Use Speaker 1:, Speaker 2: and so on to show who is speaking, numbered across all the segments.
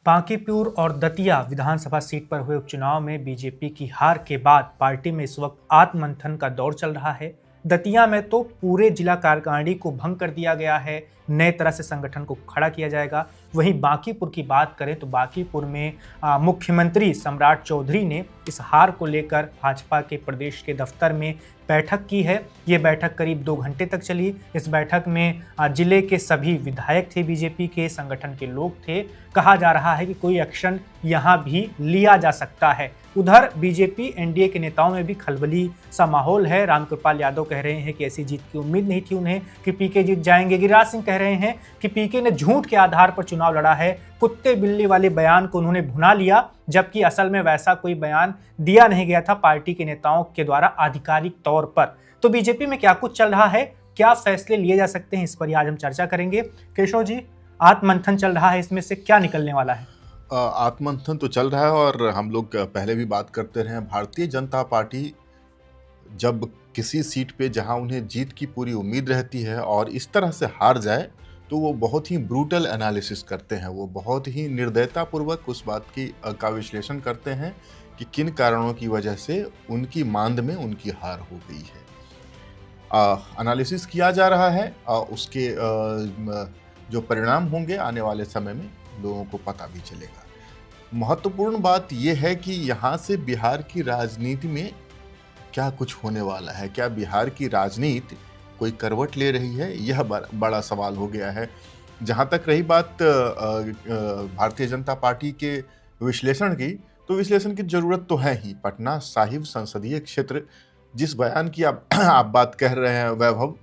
Speaker 1: बांकीपुर और दतिया विधानसभा सीट पर हुए उपचुनाव में बीजेपी की हार के बाद पार्टी में इस वक्त आत्ममंथन का दौर चल रहा है। दतिया में तो पूरे जिला कार्यकारिणी को भंग कर दिया गया है, नए तरह से संगठन को खड़ा किया जाएगा। वहीं बांकीपुर की बात करें तो बांकीपुर में मुख्यमंत्री सम्राट चौधरी ने इस हार को लेकर भाजपा के प्रदेश के दफ्तर में बैठक की है। ये बैठक करीब 2 घंटे तक चली। इस बैठक में जिले के सभी विधायक थे, बीजेपी के संगठन के लोग थे। कहा जा रहा है कि कोई एक्शन यहाँ भी लिया जा सकता है। उधर बीजेपी एनडीए के नेताओं में भी खलबली सा माहौल है। रामकृपाल यादव कह रहे हैं कि ऐसी जीत की उम्मीद नहीं थी उन्हें कि पीके जीत जाएंगे। गिरिराज सिंह कह रहे हैं कि पीके ने झूठ के आधार पर चुनाव लड़ा है, कुत्ते बिल्ली वाले बयान को उन्होंने भुना लिया, जबकि असल में वैसा कोई बयान दिया नहीं गया था पार्टी के नेताओं के द्वारा आधिकारिक तौर पर। तो बीजेपी में क्या कुछ चल रहा है, क्या फैसले लिए जा सकते हैं, इस पर आज हम चर्चा करेंगे। केशव जी, आत्ममंथन चल रहा है, इसमें से क्या निकलने वाला है?
Speaker 2: आत्ममंथन तो चल रहा है और हम लोग पहले भी बात करते रहे हैं। भारतीय जनता पार्टी जब किसी सीट पे जहां उन्हें जीत की पूरी उम्मीद रहती है और इस तरह से हार जाए तो वो बहुत ही ब्रूटल एनालिसिस करते हैं। वो बहुत ही निर्दयतापूर्वक उस बात का विश्लेषण करते हैं कि किन कारणों की वजह से उनकी मांद में उनकी हार हो गई है। एनालिसिस किया जा रहा है। उसके जो परिणाम होंगे आने वाले समय में लोगों को पता भी चलेगा। महत्वपूर्ण बात यह है कि यहाँ से बिहार की राजनीति में क्या कुछ होने वाला है। क्या बिहार की राजनीति कोई करवट ले रही है, यह बड़ा सवाल हो गया है। जहाँ तक रही बात भारतीय जनता पार्टी के विश्लेषण की, तो विश्लेषण की जरूरत तो है ही। पटना साहिब संसदीय क्षेत्र, जिस बयान की आप बात कह रहे हैं वैभव,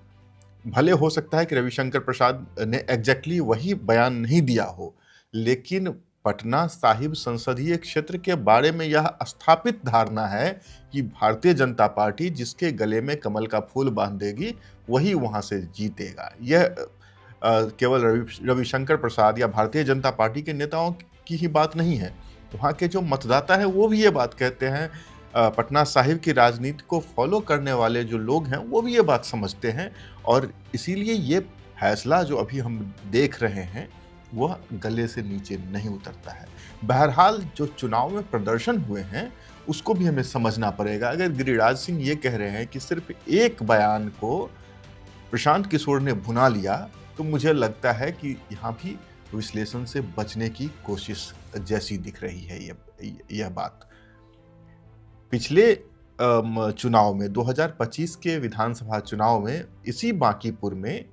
Speaker 2: भले हो सकता है कि रविशंकर प्रसाद ने एग्जैक्टली वही बयान नहीं दिया हो, लेकिन पटना साहिब संसदीय क्षेत्र के बारे में यह स्थापित धारणा है कि भारतीय जनता पार्टी जिसके गले में कमल का फूल बांध देगी वही वहां से जीतेगा। यह केवल रविशंकर प्रसाद या भारतीय जनता पार्टी के नेताओं की ही बात नहीं है। वहाँ के जो मतदाता है वो भी ये बात कहते हैं। पटना साहिब की राजनीति को फॉलो करने वाले जो लोग हैं वो भी ये बात समझते हैं और इसीलिए ये फैसला जो अभी हम देख रहे हैं वह गले से नीचे नहीं उतरता है। बहरहाल जो चुनाव में प्रदर्शन हुए हैं उसको भी हमें समझना पड़ेगा। अगर गिरिराज सिंह ये कह रहे हैं कि सिर्फ एक बयान को प्रशांत किशोर ने भुना लिया, तो मुझे लगता है कि यहाँ भी विश्लेषण से बचने की कोशिश जैसी दिख रही है यह बात। पिछले चुनाव में 2025 के विधानसभा चुनाव में इसी बांकीपुर में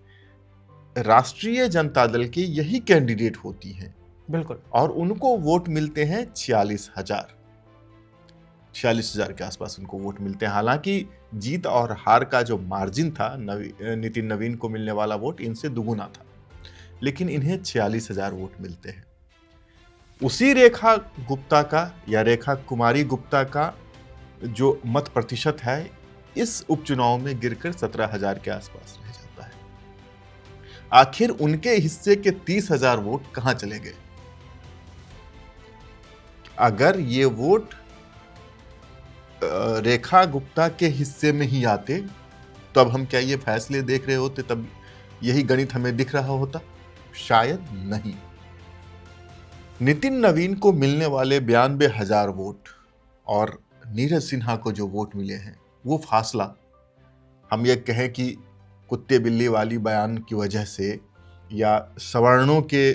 Speaker 2: राष्ट्रीय जनता दल के यही कैंडिडेट होती हैं।
Speaker 1: बिल्कुल। और
Speaker 2: उनको वोट मिलते हैं 46,000 के आसपास उनको वोट मिलते हैं। हालांकि जीत और हार का जो मार्जिन था, नितिन नवीन को मिलने वाला वोट इनसे दुगुना था, लेकिन इन्हें 46,000 वोट मिलते हैं। उसी रेखा गुप्ता का या रेखा कुमारी गुप्ता का जो मत प्रतिशत है इस उपचुनाव में गिरकर 17,000 के आसपास रह जाता है। आखिर उनके हिस्से के 30,000 वोट कहां चले गए? अगर ये वोट रेखा गुप्ता के हिस्से में ही आते तो अब हम क्या ये फैसले देख रहे होते, तब यही गणित हमें दिख रहा होता? शायद नहीं। नितिन नवीन को मिलने वाले 92,000 वोट और नीरज सिन्हा को जो वोट मिले हैं वो फासला, हम ये कहें कि कुत्ते बिल्ली वाली बयान की वजह से या सवर्णों के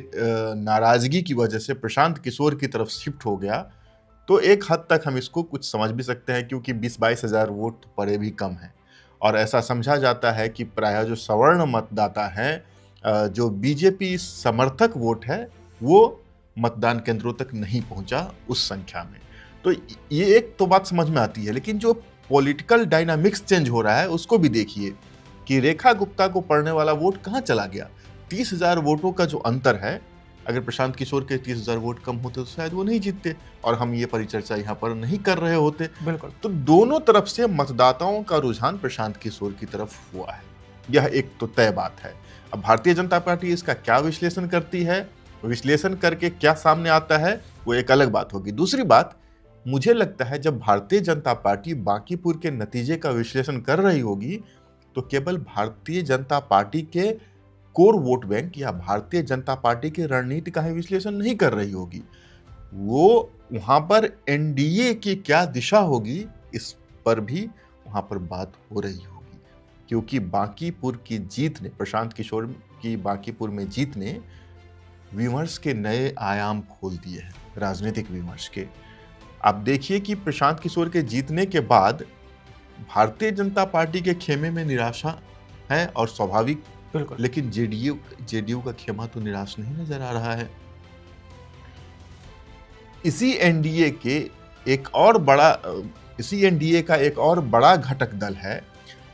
Speaker 2: नाराजगी की वजह से प्रशांत किशोर की तरफ शिफ्ट हो गया, तो एक हद तक हम इसको कुछ समझ भी सकते हैं, क्योंकि 20-22,000 वोट तो बड़े भी कम हैं। और ऐसा समझा जाता है कि प्रायः जो सवर्ण मतदाता हैं, जो बीजेपी समर्थक वोट है, वो मतदान केंद्रों तक नहीं पहुंचा उस संख्या में। तो ये एक तो बात समझ में आती है, लेकिन जो पॉलिटिकल डायनामिक्स चेंज हो रहा है उसको भी देखिए कि रेखा गुप्ता को पड़ने वाला वोट कहाँ चला गया। 30,000 वोटों का जो अंतर है, अगर प्रशांत किशोर के 30,000 वोट कम होते तो शायद वो नहीं जीतते और हम ये परिचर्चा यहाँ पर नहीं कर रहे होते।
Speaker 1: बिल्कुल।
Speaker 2: तो दोनों तरफ से मतदाताओं का रुझान प्रशांत किशोर की तरफ हुआ है, यह एक तो तय बात है। अब भारतीय जनता पार्टी इसका क्या विश्लेषण करती है, विश्लेषण करके क्या सामने आता है, वो एक अलग बात होगी। दूसरी बात, मुझे लगता है जब भारतीय जनता पार्टी बांकीपुर के नतीजे का विश्लेषण कर रही होगी तो केवल भारतीय जनता पार्टी के कोर वोट बैंक या भारतीय जनता पार्टी की रणनीति का ही विश्लेषण नहीं कर रही होगी। वो वहां पर एनडीए की क्या दिशा होगी, इस पर भी वहां पर बात हो रही होगी, क्योंकि बांकीपुर की जीत ने, प्रशांत किशोर की बांकीपुर में जीत ने विमर्श के नए आयाम खोल दिए हैं, राजनीतिक विमर्श के। आप देखिए कि प्रशांत किशोर के जीतने के बाद भारतीय जनता पार्टी के खेमे में निराशा है, और स्वाभाविक,
Speaker 1: बिल्कुल।
Speaker 2: लेकिन जेडीयू का खेमा तो निराश नहीं नजर आ रहा है। इसी एनडीए के इसी एनडीए का एक और बड़ा घटक दल है,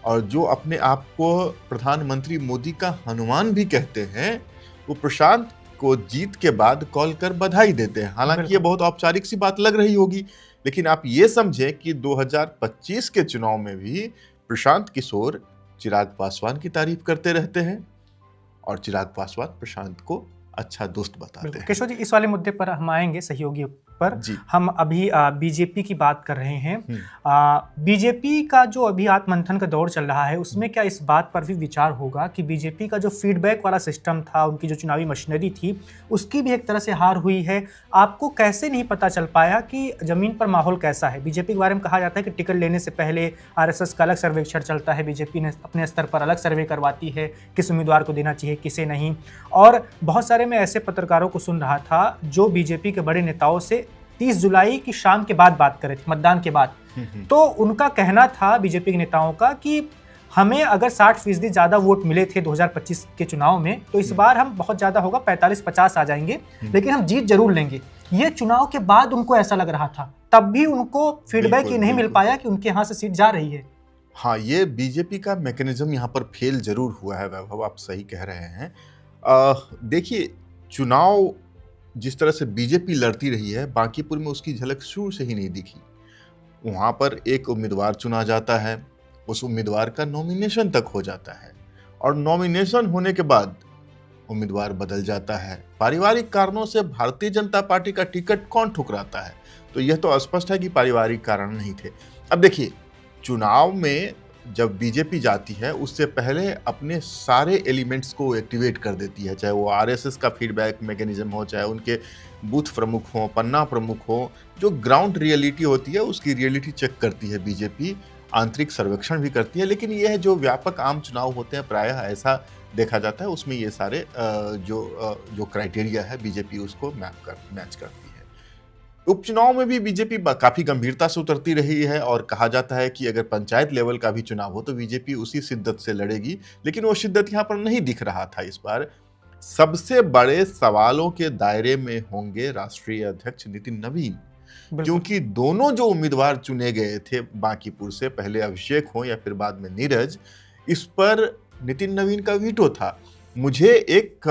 Speaker 2: और जो अपने आप को प्रधानमंत्री मोदी का हनुमान भी कहते हैं, वो प्रशांत को जीत के बाद कॉल कर बधाई देते हैं। हालांकि ये बहुत औपचारिक सी बात लग रही होगी, लेकिन आप ये समझें कि 2025 के चुनाव में भी प्रशांत किशोर चिराग पासवान की तारीफ करते रहते हैं, और चिराग पासवान प्रशांत को अच्छा दोस्त बताते हैं।
Speaker 1: केशव जी, इस वाले मुद्दे पर हम आएंगे, सहयोगी पर
Speaker 2: जी।
Speaker 1: हम अभी बीजेपी की बात कर रहे हैं। बीजेपी का जो अभी आत्ममंथन का दौर चल रहा है, उसमें क्या इस बात पर भी विचार होगा कि बीजेपी का जो फीडबैक वाला सिस्टम था, उनकी जो चुनावी मशीनरी थी, उसकी भी एक तरह से हार हुई है? आपको कैसे नहीं पता चल पाया कि जमीन पर माहौल कैसा है? बीजेपी के बारे में कहा जाता है कि टिकट लेने से पहले आरएसएस का अलग सर्वेक्षण चलता है, बीजेपी ने अपने स्तर पर अलग सर्वे करवाती है, किस उम्मीदवार को देना चाहिए, किसे नहीं। और बहुत सारे मैं ऐसे पत्रकारों को सुन रहा था जो बीजेपी के बड़े नेताओं से 30 जुलाई की शाम के बाद बात कर रहे थे, मतदान के बाद। तो उनका कहना था, बीजेपी के नेताओं का, कि हमें अगर 60% ज्यादा वोट मिले थे 2025 के चुनाव में, तो इस बार हम बहुत ज्यादा होगा, 45-50 आ जाएंगे, लेकिन हम जीत जरूर लेंगे। ये चुनाव के बाद उनको ऐसा लग रहा था, तब भी उनको फीडबैक ये नहीं मिल पाया कि उनके यहाँ से सीट जा रही है।
Speaker 2: हाँ, ये बीजेपी का मैकेनिज्म यहाँ पर फेल जरूर हुआ है वैभव, आप सही कह रहे हैं। देखिए, चुनाव जिस तरह से बीजेपी लड़ती रही है, बांकीपुर में उसकी झलक शुरू से ही नहीं दिखी। वहां पर एक उम्मीदवार चुना जाता है, उस उम्मीदवार का नॉमिनेशन तक हो जाता है, और नॉमिनेशन होने के बाद उम्मीदवार बदल जाता है। पारिवारिक कारणों से भारतीय जनता पार्टी का टिकट कौन ठुकराता है? तो यह तो स्पष्ट है कि पारिवारिक कारण नहीं थे। अब देखिए, चुनाव में जब बीजेपी जाती है, उससे पहले अपने सारे एलिमेंट्स को एक्टिवेट कर देती है, चाहे वो आरएसएस का फीडबैक मैकेनिज्म हो, चाहे उनके बूथ प्रमुख हो, पन्ना प्रमुख हो। जो ग्राउंड रियलिटी होती है, उसकी रियलिटी चेक करती है बीजेपी, आंतरिक सर्वेक्षण भी करती है। लेकिन यह जो व्यापक आम चुनाव होते हैं, प्रायः ऐसा देखा जाता है, उसमें ये सारे जो क्राइटेरिया है, बीजेपी उसको मैच करती है। उपचुनाव में भी बीजेपी काफी गंभीरता से उतरती रही है, और कहा जाता है कि अगर पंचायत लेवल का भी चुनाव हो तो बीजेपी उसी शिद्दत से लड़ेगी, लेकिन वो शिद्दत यहाँ पर नहीं दिख रहा था इस बार। सबसे बड़े सवालों के दायरे में होंगे राष्ट्रीय अध्यक्ष नितिन नवीन, क्योंकि दोनों जो उम्मीदवार चुने गए थे बांकीपुर से, पहले अभिषेक हो या फिर बाद में नीरज, इस पर नितिन नवीन का वीटो था। मुझे एक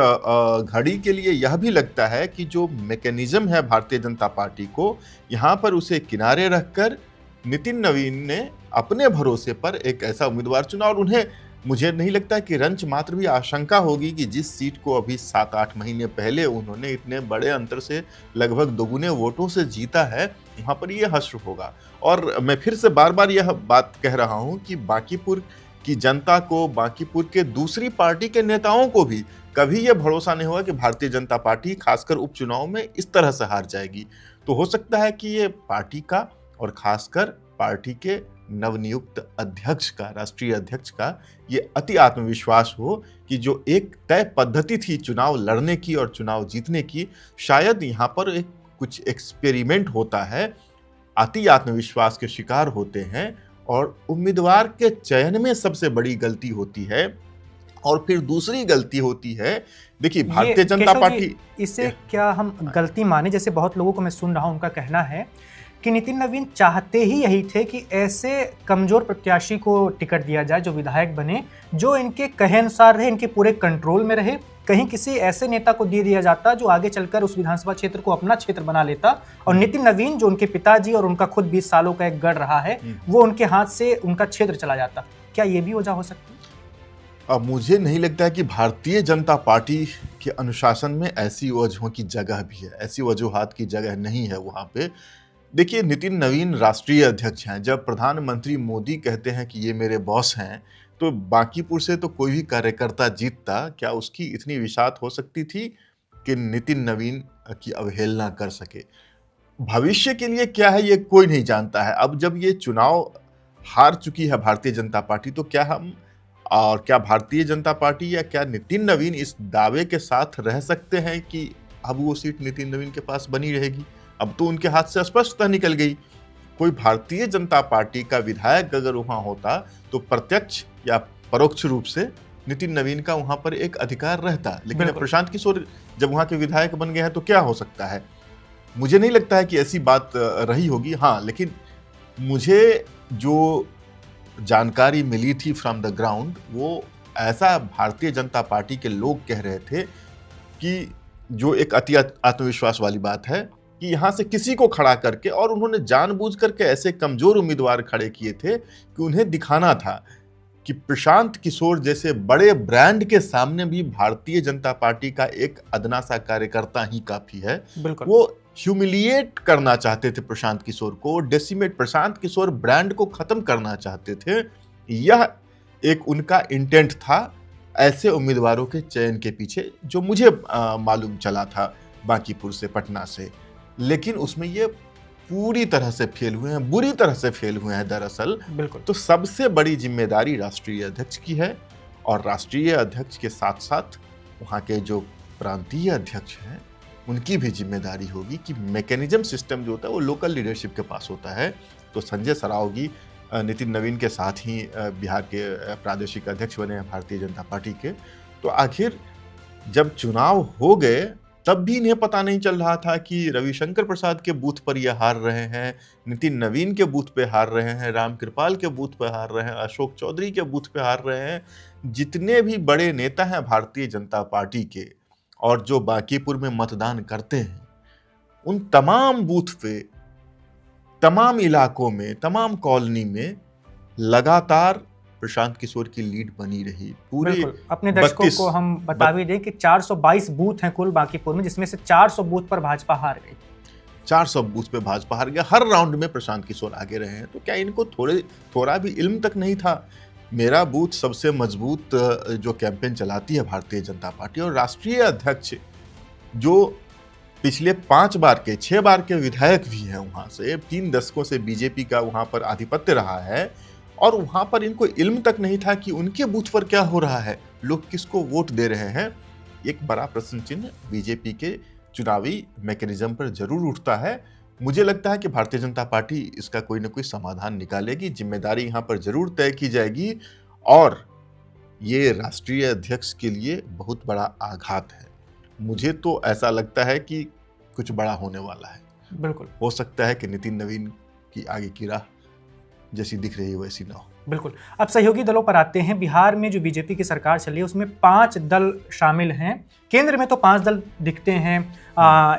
Speaker 2: घड़ी के लिए यह भी लगता है कि जो मैकेनिज्म है भारतीय जनता पार्टी को, यहाँ पर उसे किनारे रखकर नितिन नवीन ने अपने भरोसे पर एक ऐसा उम्मीदवार चुना, और उन्हें, मुझे नहीं लगता कि रंच मात्र भी आशंका होगी कि जिस सीट को अभी 7-8 महीने पहले उन्होंने इतने बड़े अंतर से लगभग दोगुने वोटों से जीता है, वहाँ पर यह हश्र होगा। और मैं फिर से बार बार यह बात कह रहा हूँ कि बांकीपुर की जनता को, बांकीपुर के दूसरी पार्टी के नेताओं को भी कभी यह भरोसा नहीं होगा कि भारतीय जनता पार्टी खासकर उपचुनाव में इस तरह से हार जाएगी। तो हो सकता है कि ये पार्टी का, और खासकर पार्टी के नवनियुक्त अध्यक्ष का, राष्ट्रीय अध्यक्ष का, ये अति आत्मविश्वास हो कि जो एक तय पद्धति थी चुनाव लड़ने की और चुनाव जीतने की, शायद यहाँ पर एक कुछ एक्सपेरिमेंट होता है, अति आत्मविश्वास के शिकार होते हैं, और उम्मीदवार के चयन में सबसे बड़ी गलती होती है। और फिर दूसरी गलती होती है, देखिए, भारतीय जनता पार्टी,
Speaker 1: इसे क्या हम गलती माने? जैसे बहुत लोगों को मैं सुन रहा हूं, उनका कहना है कि नितिन नवीन चाहते ही यही थे कि ऐसे कमजोर प्रत्याशी को टिकट दिया जाए जो विधायक बने, जो इनके कहे अनुसार रहे, इनके पूरे कंट्रोल में रहे। कहीं किसी ऐसे नेता को दे दिया जाता जो आगे चलकर उस विधानसभा क्षेत्र को अपना क्षेत्र बना लेता, और नितिन नवीन, जो उनके पिताजी और उनका खुद 20 सालों का एक गढ़ रहा है, वो उनके हाथ से उनका क्षेत्र चला जाता। क्या ये भी वजह हो सकती है?
Speaker 2: अब मुझे नहीं लगता है कि भारतीय जनता पार्टी के अनुशासन में ऐसी वजहों की जगह भी है, ऐसी वजूहात की जगह नहीं है वहाँ पे। देखिए, नितिन नवीन राष्ट्रीय अध्यक्ष हैं। जब प्रधानमंत्री मोदी कहते हैं कि ये मेरे बॉस हैं, तो बांकीपुर से तो कोई भी कार्यकर्ता जीतता, क्या उसकी इतनी विशात हो सकती थी कि नितिन नवीन की अवहेलना कर सके? भविष्य के लिए क्या है ये कोई नहीं जानता है। अब जब ये चुनाव हार चुकी है भारतीय जनता पार्टी, तो क्या भारतीय जनता पार्टी या क्या नितिन नवीन इस दावे के साथ रह सकते हैं कि अब वो सीट नितिन नवीन के पास बनी रहेगी? अब तो उनके हाथ से स्पष्टतः निकल गई। कोई भारतीय जनता पार्टी का विधायक अगर वहां होता तो प्रत्यक्ष या परोक्ष रूप से नितिन नवीन का वहां पर एक अधिकार रहता, लेकिन अब प्रशांत किशोर जब वहां के विधायक बन गए हैं तो क्या हो सकता है? मुझे नहीं लगता है कि ऐसी बात रही होगी। हाँ, लेकिन मुझे जो जानकारी मिली थी फ्रॉम द ग्राउंड, वो ऐसा भारतीय जनता पार्टी के लोग कह रहे थे कि जो एक अति आत्मविश्वास वाली बात है कि यहां से किसी को खड़ा करके, और उन्होंने जानबूझ करके ऐसे कमजोर उम्मीदवार खड़े किए थे कि उन्हें दिखाना था कि प्रशांत किशोर जैसे बड़े ब्रांड के सामने भी भारतीय जनता पार्टी का एक अदना सा कार्यकर्ता ही काफी है। वो ह्यूमिलिएट करना चाहते थे प्रशांत किशोर को, डेसिमेट, प्रशांत किशोर ब्रांड को खत्म करना चाहते थे। यह एक उनका इंटेंट था ऐसे उम्मीदवारों के चयन के पीछे, जो मुझे मालूम चला था बांकीपुर से, पटना से। लेकिन उसमें ये पूरी तरह से फेल हुए हैं, बुरी तरह से फेल हुए हैं दरअसल।
Speaker 1: बिल्कुल।
Speaker 2: तो सबसे बड़ी जिम्मेदारी राष्ट्रीय अध्यक्ष की है, और राष्ट्रीय अध्यक्ष के साथ साथ वहाँ के जो प्रांतीय अध्यक्ष हैं उनकी भी जिम्मेदारी होगी कि मैकेनिज्म सिस्टम जो होता है वो लोकल लीडरशिप के पास होता है। तो संजय सरावगी नितिन नवीन के साथ ही बिहार के प्रादेशिक अध्यक्ष बने हैं भारतीय जनता पार्टी के। तो आखिर जब चुनाव हो गए तब भी इन्हें पता नहीं चल रहा था कि रविशंकर प्रसाद के बूथ पर ये हार रहे हैं, नितिन नवीन के बूथ पे हार रहे हैं, रामकृपाल के बूथ पे हार रहे हैं, अशोक चौधरी के बूथ पे हार रहे हैं। जितने भी बड़े नेता हैं भारतीय जनता पार्टी के और जो बांकीपुर में मतदान करते हैं, उन तमाम बूथ पे, तमाम इलाकों में, तमाम कॉलोनी में लगातार प्रशांत किशोर की लीड बनी रही। पूरे
Speaker 1: अपने दर्शकों को हम बता भी दें कि 422 बूथ हैं कुल बांकीपुर में, जिसमें से 400 बूथ पर भाजपा हार गई।
Speaker 2: 400 बूथ पे भाजपा हार गया। हर राउंड में प्रशांत किशोर आगे रहे हैं। तो क्या इनको थोड़ा भी इल्म तक नहीं था? मेरा बूथ सबसे मजबूत जो कैंपेन चलाती है भारतीय जनता पार्टी, और राष्ट्रीय अध्यक्ष जो पिछले 5 बार के 6 बार के विधायक भी हैं, वहां से 3 दशकों से बीजेपी का वहां पर आधिपत्य रहा है, और वहां पर इनको इल्म तक नहीं था कि उनके बूथ पर क्या हो रहा है, लोग किसको वोट दे रहे हैं। एक बड़ा प्रश्न चिन्ह बीजेपी के चुनावी मैकेनिज्म पर जरूर उठता है। मुझे लगता है कि भारतीय जनता पार्टी इसका कोई ना कोई समाधान निकालेगी, जिम्मेदारी यहाँ पर जरूर तय की जाएगी, और ये राष्ट्रीय अध्यक्ष के लिए बहुत बड़ा आघात है। मुझे तो ऐसा लगता है कि कुछ बड़ा होने वाला है।
Speaker 1: बिल्कुल
Speaker 2: हो सकता है कि नितिन नवीन की आगे की राह जैसी दिख रही है वैसी ना हो।
Speaker 1: बिल्कुल। अब सहयोगी दलों पर आते हैं। बिहार में जो बीजेपी की सरकार चली है उसमें 5 दल शामिल हैं। केंद्र में तो 5 दल दिखते हैं।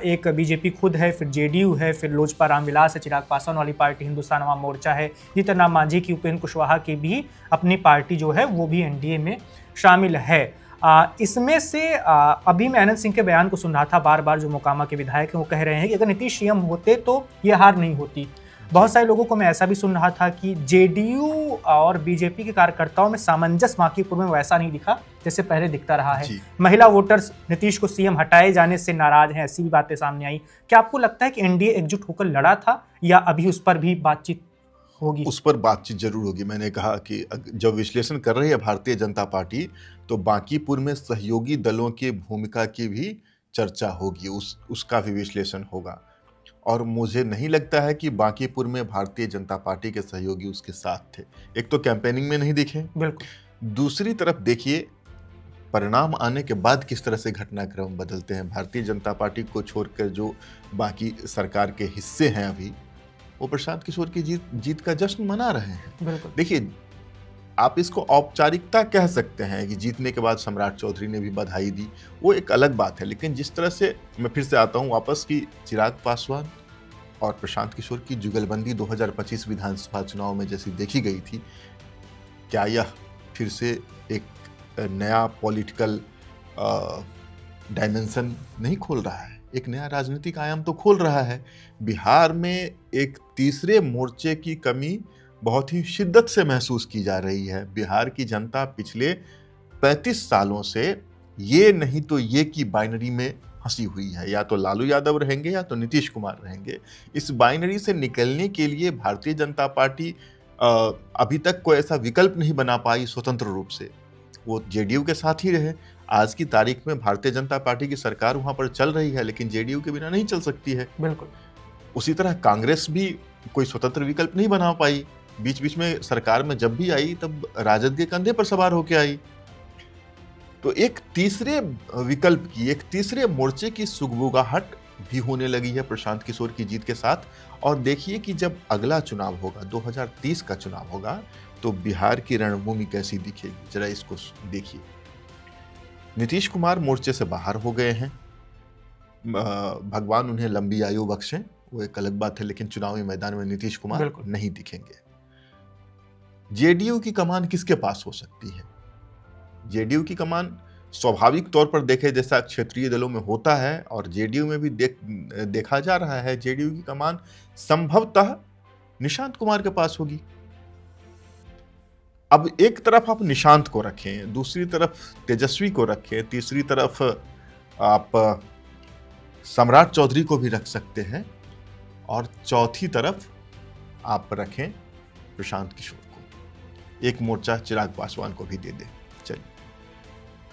Speaker 1: एक बीजेपी खुद है, फिर जेडीयू है, फिर लोजपा रामविलास है, चिराग पासवान वाली पार्टी, हिंदुस्तान अवाम मोर्चा है, जीतन राम मांझी की, उपेंद्र कुशवाहा की भी अपनी पार्टी जो है वो भी एनडीए में शामिल है। इसमें से अभी मैं आनंद सिंह के बयान को सुन रहा था, बार बार जो मोकामा के विधायक हैं वो कह रहे हैं कि अगर नीतीश सीएम होते तो ये हार नहीं होती। बहुत सारे लोगों को मैं ऐसा भी सुन रहा था कि जेडीयू और बीजेपी के कार्यकर्ताओं में सामंजस्य बांकीपुर में वैसा नहीं दिखा जैसे पहले दिखता रहा है। महिला वोटर्स नीतीश को सीएम हटाए जाने से नाराज हैं, ऐसी भी बातें सामने आई। क्या आपको लगता है कि एनडीए एकजुट होकर लड़ा था, या अभी उस पर भी बातचीत होगी? उस पर बातचीत जरूर होगी। मैंने कहा कि जब विश्लेषण कर रही है भारतीय जनता पार्टी, तो बांकीपुर में सहयोगी दलों की भूमिका की भी चर्चा होगी, उसका भी विश्लेषण होगा। और मुझे नहीं लगता है कि बांकीपुर में भारतीय जनता पार्टी के सहयोगी उसके साथ थे। एक तो कैंपेनिंग में नहीं दिखे, बिल्कुल। दूसरी तरफ देखिए परिणाम आने के बाद किस तरह से घटनाक्रम बदलते हैं। भारतीय जनता पार्टी को छोड़कर जो बाकी सरकार के हिस्से हैं अभी, वो प्रशांत किशोर की जीत का जश्न मना रहे हैं। देखिए, आप इसको औपचारिकता कह सकते हैं कि जीतने के बाद सम्राट चौधरी ने भी बधाई दी, वो एक अलग बात है। लेकिन जिस तरह से, मैं फिर से आता हूं वापस, की चिराग पासवान और प्रशांत किशोर की जुगलबंदी 2025 विधानसभा चुनाव में जैसी देखी गई थी, क्या यह फिर से एक नया पॉलिटिकल डायमेंशन नहीं खोल रहा है? एक नया राजनीतिक आयाम तो खोल रहा है। बिहार में एक तीसरे मोर्चे की कमी बहुत ही शिद्दत से महसूस की जा रही है। बिहार की जनता पिछले 35 सालों से ये नहीं तो ये की बाइनरी में
Speaker 2: फंसी हुई है, या तो लालू यादव रहेंगे या तो नीतीश कुमार रहेंगे। इस बाइनरी से निकलने के लिए भारतीय जनता पार्टी अभी तक कोई ऐसा विकल्प नहीं बना पाई स्वतंत्र रूप से। वो जेडीयू के साथ ही रहे। आज की तारीख में भारतीय जनता पार्टी की सरकार वहां पर चल रही है, लेकिन जेडीयू के बिना नहीं चल सकती है।
Speaker 1: बिल्कुल।
Speaker 2: उसी तरह कांग्रेस भी कोई स्वतंत्र विकल्प नहीं बना पाई। बीच बीच में सरकार में जब भी आई तब राजद के कंधे पर सवार होकर आई। तो एक तीसरे विकल्प की, एक तीसरे मोर्चे की सुगबुगाहट भी होने लगी है प्रशांत किशोर की जीत के साथ। और देखिए कि जब अगला चुनाव होगा, 2030 का चुनाव होगा, तो बिहार की रणभूमि कैसी दिखेगी, जरा इसको देखिए। नीतीश कुमार मोर्चे से बाहर हो गए हैं। भगवान उन्हें लंबी आयु बख्शें, वो एक अलग बात है, लेकिन चुनावी मैदान में नीतीश कुमार नहीं दिखेंगे। जेडीयू की कमान किसके पास हो सकती है? जेडीयू की कमान स्वाभाविक तौर पर देखे जैसा क्षेत्रीय दलों में होता है, और जेडीयू में भी देखा जा रहा है, जेडीयू की कमान संभवतः निशांत कुमार के पास होगी। अब एक तरफ आप निशांत को रखें, दूसरी तरफ तेजस्वी को रखें, तीसरी तरफ आप सम्राट चौधरी को भी रख सकते हैं, और चौथी तरफ आप रखें प्रशांत किशोर को। एक मोर्चा चिराग पासवान को भी दे दें। चलिए,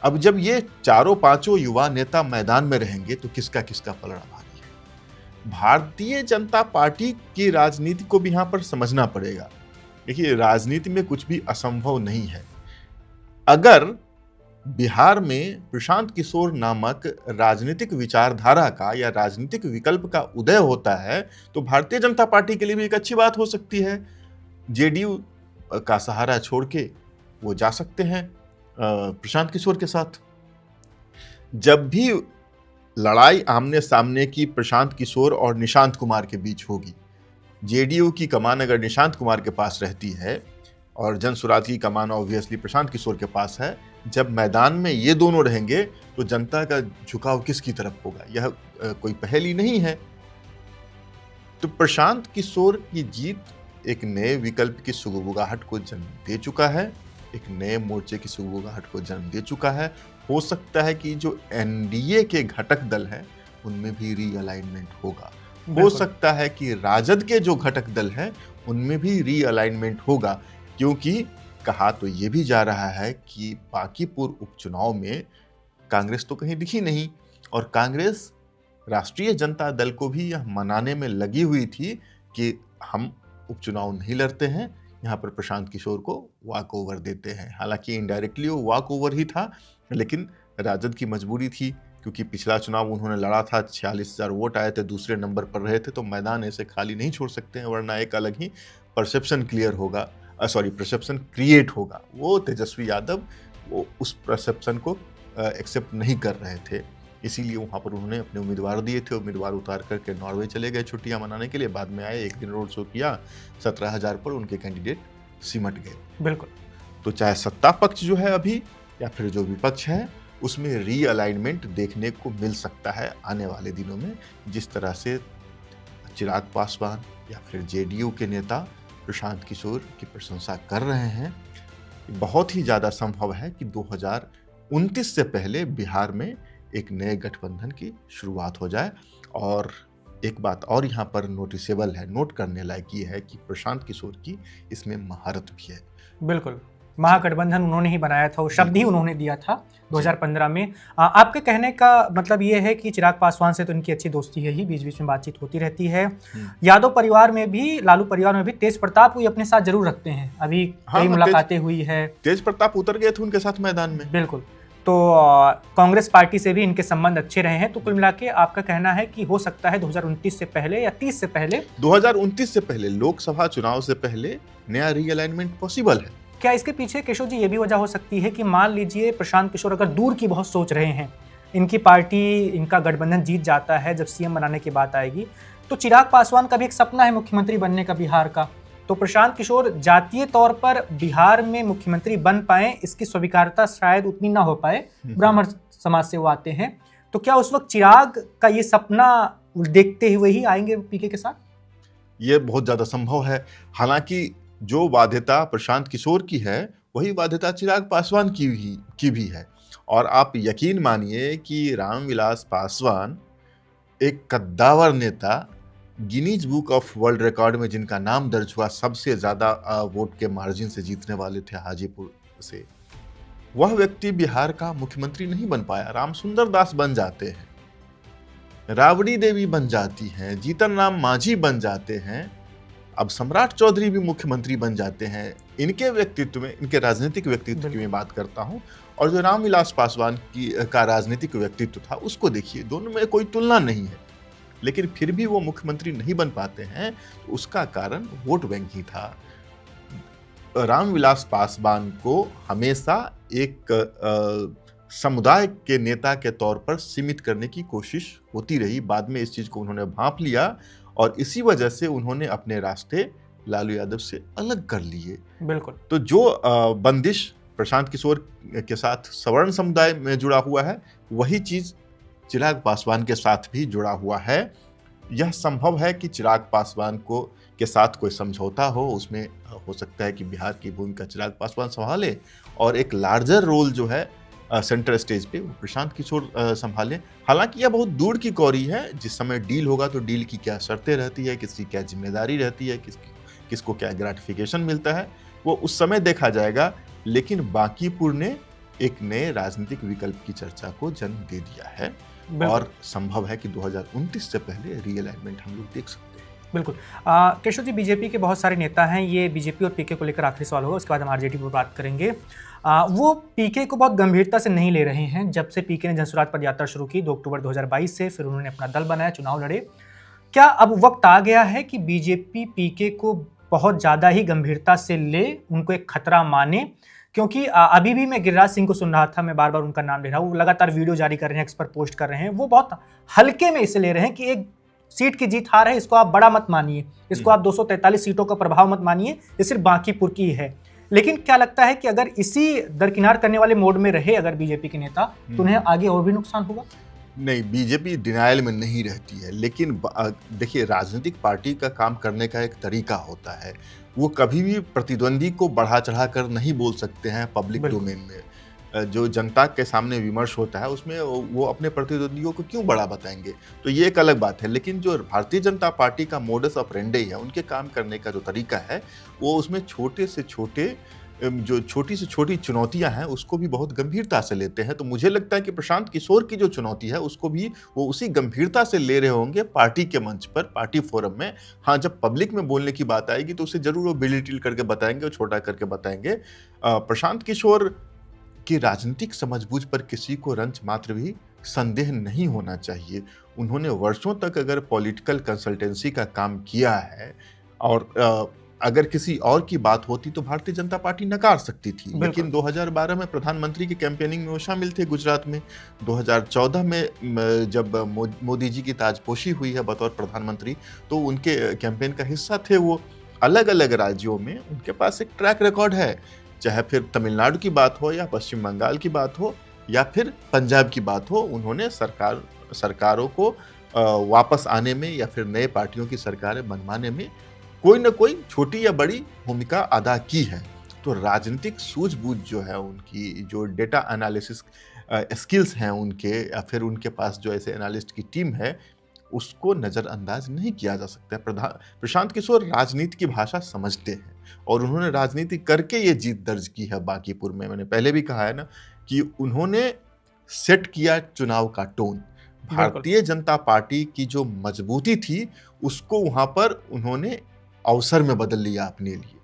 Speaker 2: अब जब ये चारों पांचों युवा नेता मैदान में रहेंगे तो किसका किसका पलड़ा भारी है? भारतीय जनता पार्टी की राजनीति को भी यहां पर समझना पड़ेगा। देखिए, राजनीति में कुछ भी असंभव नहीं है। अगर बिहार में प्रशांत किशोर नामक राजनीतिक विचारधारा का या राजनीतिक विकल्प का उदय होता है तो भारतीय जनता पार्टी के लिए भी एक अच्छी बात हो सकती है। जेडीयू का सहारा छोड़ के वो जा सकते हैं प्रशांत किशोर के साथ। जब भी लड़ाई आमने सामने की प्रशांत किशोर और निशांत कुमार के बीच होगी, जेडीयू की कमान अगर निशांत कुमार के पास रहती है और जनसुराज की कमान ऑब्वियसली प्रशांत किशोर के पास है, जब मैदान में ये दोनों रहेंगे तो जनता का झुकाव किसकी तरफ होगा, यह कोई पहेली नहीं है। तो प्रशांत किशोर की जीत एक नए विकल्प की सुगबुगाहट को जन्म दे चुका है, एक नए मोर्चे की सुगबुगाहट को जन्म दे चुका है। हो सकता है कि जो एनडीए के घटक दल हैं उनमें भी रीअलाइनमेंट होगा। हो सकता है कि राजद के जो घटक दल हैं उनमें भी रीअलाइनमेंट होगा, क्योंकि कहा तो ये भी जा रहा है कि बांकीपुर उपचुनाव में कांग्रेस तो कहीं दिखी नहीं, और कांग्रेस राष्ट्रीय जनता दल को भी यह मनाने में लगी हुई थी कि हम उपचुनाव नहीं लड़ते हैं, यहाँ पर प्रशांत किशोर को वॉक ओवर देते हैं। हालांकि इनडायरेक्टली वो वॉक ओवर ही था, लेकिन राजद की मजबूरी थी, क्योंकि पिछला चुनाव उन्होंने लड़ा था, 46,000 वोट आए थे, दूसरे नंबर पर रहे थे, तो मैदान ऐसे खाली नहीं छोड़ सकते हैं, वरना एक अलग ही परसेप्शन परसेप्शन क्रिएट होगा। वो तेजस्वी यादव वो उस परसेप्शन को एक्सेप्ट नहीं कर रहे थे, इसीलिए वहाँ पर उन्होंने अपने उम्मीदवार दिए थे। उम्मीदवार उतार करके नॉर्वे चले गए छुट्टियां मनाने के लिए, बाद में आए, एक दिन रोड शो किया, 17,000 पर उनके कैंडिडेट सिमट गए।
Speaker 1: बिल्कुल।
Speaker 2: तो चाहे सत्ता पक्ष जो है अभी या फिर जो विपक्ष है, उसमें रीअलाइनमेंट देखने को मिल सकता है आने वाले दिनों में। जिस तरह से चिराग पासवान या फिर जेडीयू के नेता प्रशांत किशोर की प्रशंसा कर रहे हैं, बहुत ही ज़्यादा संभव है कि 2029 से पहले बिहार में एक नए गठबंधन की शुरुआत हो जाए। और एक बात और यहाँ पर नोटिसेबल है, नोट करने लायक ये है कि प्रशांत किशोर की इसमें महारत भी है।
Speaker 1: बिल्कुल, महागठबंधन उन्होंने ही बनाया था, वो शब्द ही उन्होंने दिया था 2015 में। आपके कहने का मतलब ये है कि चिराग पासवान से तो इनकी अच्छी दोस्ती है ही, बीच बीच में बातचीत होती रहती है। यादव परिवार में भी, लालू परिवार में भी तेज प्रताप को अपने साथ जरूर रखते हैं, अभी कई मुलाकातें हुई है।
Speaker 2: तेज प्रताप उतर गए थे उनके साथ मैदान में।
Speaker 1: बिल्कुल। तो कांग्रेस पार्टी से भी इनके संबंध अच्छे रहे हैं। तो कुल मिला के आपका कहना है कि हो सकता है 2029 से पहले या 30 से पहले,
Speaker 2: 2029 से पहले, लोकसभा चुनाव से पहले नया रीअलाइनमेंट पॉसिबल है।
Speaker 1: क्या इसके पीछे केशव जी ये भी वजह हो सकती है कि मान लीजिए प्रशांत किशोर अगर दूर की बहुत सोच रहे हैं, इनकी पार्टी, इनका गठबंधन जीत जाता है, जब सीएम बनाने की बात आएगी तो चिराग पासवान का भी एक सपना है मुख्यमंत्री बनने का बिहार का, तो प्रशांत किशोर जातीय तौर पर बिहार में मुख्यमंत्री बन पाए, इसकी स्वीकार्यता शायद उतनी ना हो पाए, ब्राह्मण समाज से वो आते हैं, तो क्या उस वक्त चिराग का ये सपना देखते हुए ही आएंगे पीके के साथ?
Speaker 2: ये बहुत ज्यादा संभव है। हालांकि जो बाध्यता प्रशांत किशोर की है वही बाध्यता चिराग पासवान की भी है। और आप यकीन मानिए कि रामविलास पासवान एक कद्दावर नेता, Guinness book of world record में जिनका नाम दर्ज हुआ, सबसे ज़्यादा वोट के मार्जिन से जीतने वाले थे हाजीपुर से, वह व्यक्ति बिहार का मुख्यमंत्री नहीं बन पाया। रामसुंदर दास बन जाते हैं, राबड़ी देवी बन जाती हैं, जीतन राम मांझी बन जाते हैं, अब सम्राट चौधरी भी मुख्यमंत्री बन जाते हैं। इनके व्यक्तित्व में, इनके राजनीतिक व्यक्तित्व की मैं बात करता हूं, और जो रामविलास पासवान का राजनीतिक व्यक्तित्व था उसको देखिए, दोनों में कोई तुलना नहीं है। लेकिन फिर भी वो मुख्यमंत्री नहीं बन पाते हैं, तो उसका कारण वोट बैंक ही था। रामविलास पासवान को हमेशा एक समुदाय के नेता के तौर पर सीमित करने की कोशिश होती रही। बाद में इस चीज को उन्होंने भांप लिया और इसी वजह से उन्होंने अपने रास्ते लालू यादव से अलग कर लिए।
Speaker 1: बिल्कुल।
Speaker 2: तो जो बंदिश प्रशांत किशोर के साथ सवर्ण समुदाय में जुड़ा हुआ है, वही चीज चिराग पासवान के साथ भी जुड़ा हुआ है। यह संभव है कि चिराग पासवान के साथ कोई समझौता हो, उसमें हो सकता है कि बिहार की भूमिका चिराग पासवान संभाले और एक लार्जर रोल जो है सेंटर स्टेज पे वो प्रशांत किशोर संभाले। हालांकि यह बहुत दूर की कौरी है। जिस समय डील होगा तो डील की क्या शर्तें रहती है, किसकी क्या जिम्मेदारी रहती है, किसको क्या ग्रेटिफिकेशन मिलता है, वो उस समय देखा जाएगा। लेकिन बांकीपुर ने एक नए राजनीतिक विकल्प की चर्चा को जन्म दे दिया है और संभव है कि 2029 से पहले रीअलाइनमेंट हम लोग देख सकते हैं।
Speaker 1: बिल्कुल। केशव जी, बीजेपी के बहुत सारे नेता हैं, ये बीजेपी और पीके को लेकर आखिरी सवाल होगा, उसके बाद हम आरजेडी पर बात करेंगे। वो पीके को बहुत गंभीरता से नहीं ले रहे हैं। जब से पीके ने जनसुराज पद यात्रा शुरू की 2 अक्टूबर 2022 से, फिर उन्होंने अपना दल बनाया, चुनाव लड़े। क्या अब वक्त आ गया है कि बीजेपी पीके को बहुत ज़्यादा ही गंभीरता से ले, उनको एक खतरा माने? क्योंकि अभी भी मैं गिरिराज सिंह को सुन रहा था, मैं बार बार उनका नाम ले रहा हूँ, वो लगातार वीडियो जारी कर रहे हैं, एक्स पर पोस्ट कर रहे हैं, वो बहुत हल्के में इसे ले रहे हैं कि एक सीट की जीत हार है, इसको आप बड़ा मत मानिए, इसको आप 243 सीटों का प्रभाव मत मानिए, ये सिर्फ बांकीपुर की है। लेकिन क्या लगता है कि अगर इसी दरकिनार करने वाले मोड में रहे अगर बीजेपी के नेता, तो उन्हें आगे और भी नुकसान होगा?
Speaker 2: नहीं, बीजेपी डिनायल में नहीं रहती है। लेकिन देखिए, राजनीतिक पार्टी का काम करने का एक तरीका होता है। वो कभी भी प्रतिद्वंदी को बढ़ा चढ़ा कर नहीं बोल सकते हैं पब्लिक डोमेन में। जो जनता के सामने विमर्श होता है उसमें वो अपने प्रतिद्वंदियों को क्यों बड़ा बताएंगे, तो ये एक अलग बात है। लेकिन जो भारतीय जनता पार्टी का मोडस ऑपरेंडी है, उनके काम करने का जो तरीका है, वो उसमें छोटे से छोटे जो छोटी से छोटी चुनौतियां हैं उसको भी बहुत गंभीरता से लेते हैं। तो मुझे लगता है कि प्रशांत किशोर की जो चुनौती है उसको भी वो उसी गंभीरता से ले रहे होंगे पार्टी के मंच पर, पार्टी फोरम में। हाँ, जब पब्लिक में बोलने की बात आएगी तो उसे जरूर वो बिलिटिल करके बताएंगे और छोटा करके बताएंगे। प्रशांत किशोर की राजनीतिक समझबूझ पर किसी को रंच मात्र भी संदेह नहीं होना चाहिए। उन्होंने वर्षों तक अगर पॉलिटिकल कंसल्टेंसी का काम किया है और अगर किसी और की बात होती तो भारतीय जनता पार्टी नकार सकती थी। लेकिन 2012 में प्रधानमंत्री की कैंपेनिंग में वो शामिल थे गुजरात में। 2014 में जब मोदी जी की ताजपोशी हुई है बतौर प्रधानमंत्री, तो उनके कैंपेन का हिस्सा थे वो। अलग अलग राज्यों में उनके पास एक ट्रैक रिकॉर्ड है, चाहे फिर तमिलनाडु की बात हो या पश्चिम बंगाल की बात हो या फिर पंजाब की बात हो। उन्होंने सरकारों को वापस आने में या फिर नए पार्टियों की सरकारें बनवाने में कोई ना कोई छोटी या बड़ी भूमिका अदा की है। तो राजनीतिक सूझबूझ जो है उनकी, जो डेटा एनालिसिस स्किल्स हैं उनके, या फिर उनके पास जो ऐसे एनालिस्ट की टीम है, उसको नज़रअंदाज नहीं किया जा सकता। प्रशांत किशोर राजनीति की भाषा समझते हैं और उन्होंने राजनीति करके ये जीत दर्ज की है बांकीपुर में। मैंने पहले भी कहा है ना कि उन्होंने सेट किया चुनाव का टोन। भारतीय जनता पार्टी की जो मजबूती थी उसको वहां पर उन्होंने अवसर में बदल लिया अपने लिए।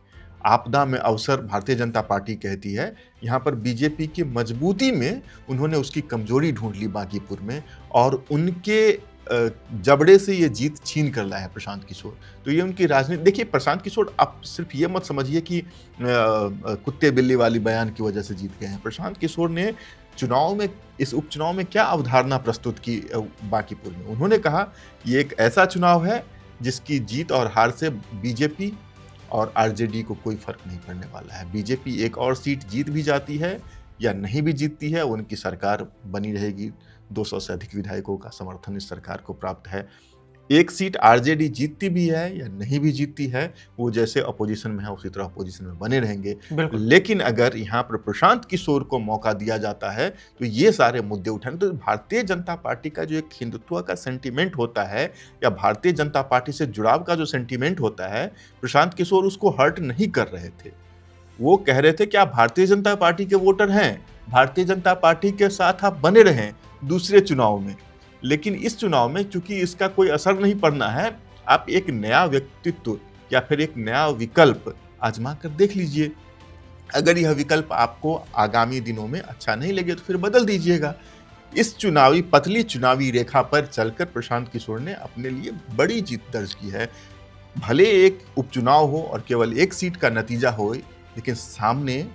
Speaker 2: आपदा में अवसर भारतीय जनता पार्टी कहती है, यहाँ पर बीजेपी की मजबूती में उन्होंने उसकी कमजोरी ढूंढ ली बांकीपुर में और उनके जबड़े से ये जीत छीन कर लाया प्रशांत किशोर। तो ये उनकी राजनीति। देखिए, प्रशांत किशोर, आप सिर्फ ये मत समझिए कि कुत्ते बिल्ली वाली बयान की वजह से जीत गए हैं। प्रशांत किशोर ने चुनाव में, इस उपचुनाव में क्या अवधारणा प्रस्तुत की बांकीपुर में। उन्होंने कहा ये एक ऐसा चुनाव है जिसकी जीत और हार से बीजेपी और आरजेडी को कोई फर्क नहीं पड़ने वाला है। बीजेपी एक और सीट जीत भी जाती है या नहीं भी जीतती है, उनकी सरकार बनी रहेगी। 200 से अधिक विधायकों का समर्थन इस सरकार को प्राप्त है। एक सीट आरजेडी जीतती भी है या नहीं भी जीतती है, वो जैसे अपोजिशन में है उसी तरह अपोजिशन में बने रहेंगे।
Speaker 1: बिल्कुल।
Speaker 2: लेकिन अगर यहाँ पर प्रशांत किशोर को मौका दिया जाता है तो ये सारे मुद्दे उठाने, तो भारतीय जनता पार्टी का जो एक हिंदुत्व का सेंटीमेंट होता है या भारतीय जनता पार्टी से जुड़ाव का जो सेंटीमेंट होता है, प्रशांत किशोर उसको हर्ट नहीं कर रहे थे। वो कह रहे थे कि आप भारतीय जनता पार्टी के वोटर हैं, भारतीय जनता पार्टी के साथ आप बने रहें दूसरे चुनाव में, लेकिन इस चुनाव में चूंकि इसका कोई असर नहीं पड़ना है, आप एक नया व्यक्तित्व या फिर एक नया विकल्प आजमा कर देख लीजिए। अगर यह विकल्प आपको आगामी दिनों में अच्छा नहीं लगे तो फिर बदल दीजिएगा। इस पतली चुनावी रेखा पर चलकर प्रशांत किशोर ने अपने लिए बड़ी जीत दर्ज की है। भले एक उपचुनाव हो और केवल एक सीट का नतीजा हो, लेकिन सामने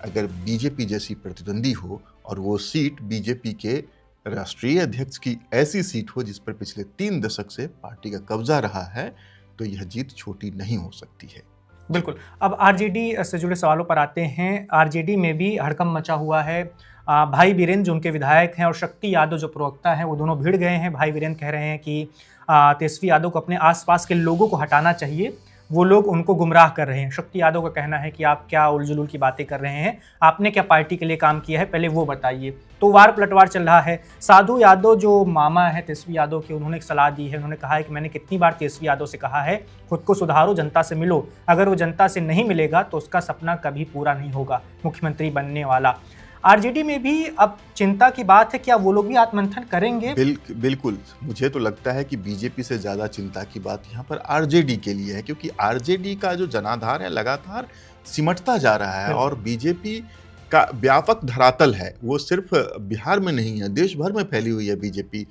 Speaker 2: अगर बीजेपी जैसी प्रतिद्वंदी हो और वो सीट बीजेपी के राष्ट्रीय अध्यक्ष की ऐसी सीट हो जिस पर पिछले 3 दशक से पार्टी का कब्जा रहा है, तो यह जीत छोटी नहीं हो सकती है।
Speaker 1: बिल्कुल। अब आरजेडी से जुड़े सवालों पर आते हैं। आरजेडी में भी हड़कंप मचा हुआ है। भाई वीरेंद्र जो उनके विधायक हैं और शक्ति यादव जो प्रवक्ता हैं, वो दोनों भिड़ गए हैं। भाई वीरेंद्र कह रहे हैं कि तेजस्वी यादव को अपने आसपास के लोगों को हटाना चाहिए, वो लोग उनको गुमराह कर रहे हैं। शक्ति यादव का कहना है कि आप क्या उलझुल की बातें कर रहे हैं, आपने क्या पार्टी के लिए काम किया है, पहले वो बताइए। तो वार पलटवार चल रहा है। साधु यादव जो मामा है तेजस्वी यादव के, उन्होंने एक सलाह दी है। उन्होंने कहा है कि मैंने कितनी बार तेजस्वी यादव से कहा है खुद को सुधारो, जनता से मिलो। अगर वो जनता से नहीं मिलेगा तो उसका सपना कभी पूरा नहीं होगा मुख्यमंत्री बनने वाला। आरजेडी में भी अब चिंता की बात है, क्या वो लोग भी आत्ममंथन करेंगे?
Speaker 2: बिल्कुल। मुझे तो लगता है कि बीजेपी से ज्यादा चिंता की बात यहाँ पर आरजेडी के लिए है, क्योंकि आरजेडी का जो जनाधार है लगातार सिमटता जा रहा है और बीजेपी का व्यापक धरातल है, वो सिर्फ बिहार में नहीं है, देश भर में फैली हुई है बीजेपी।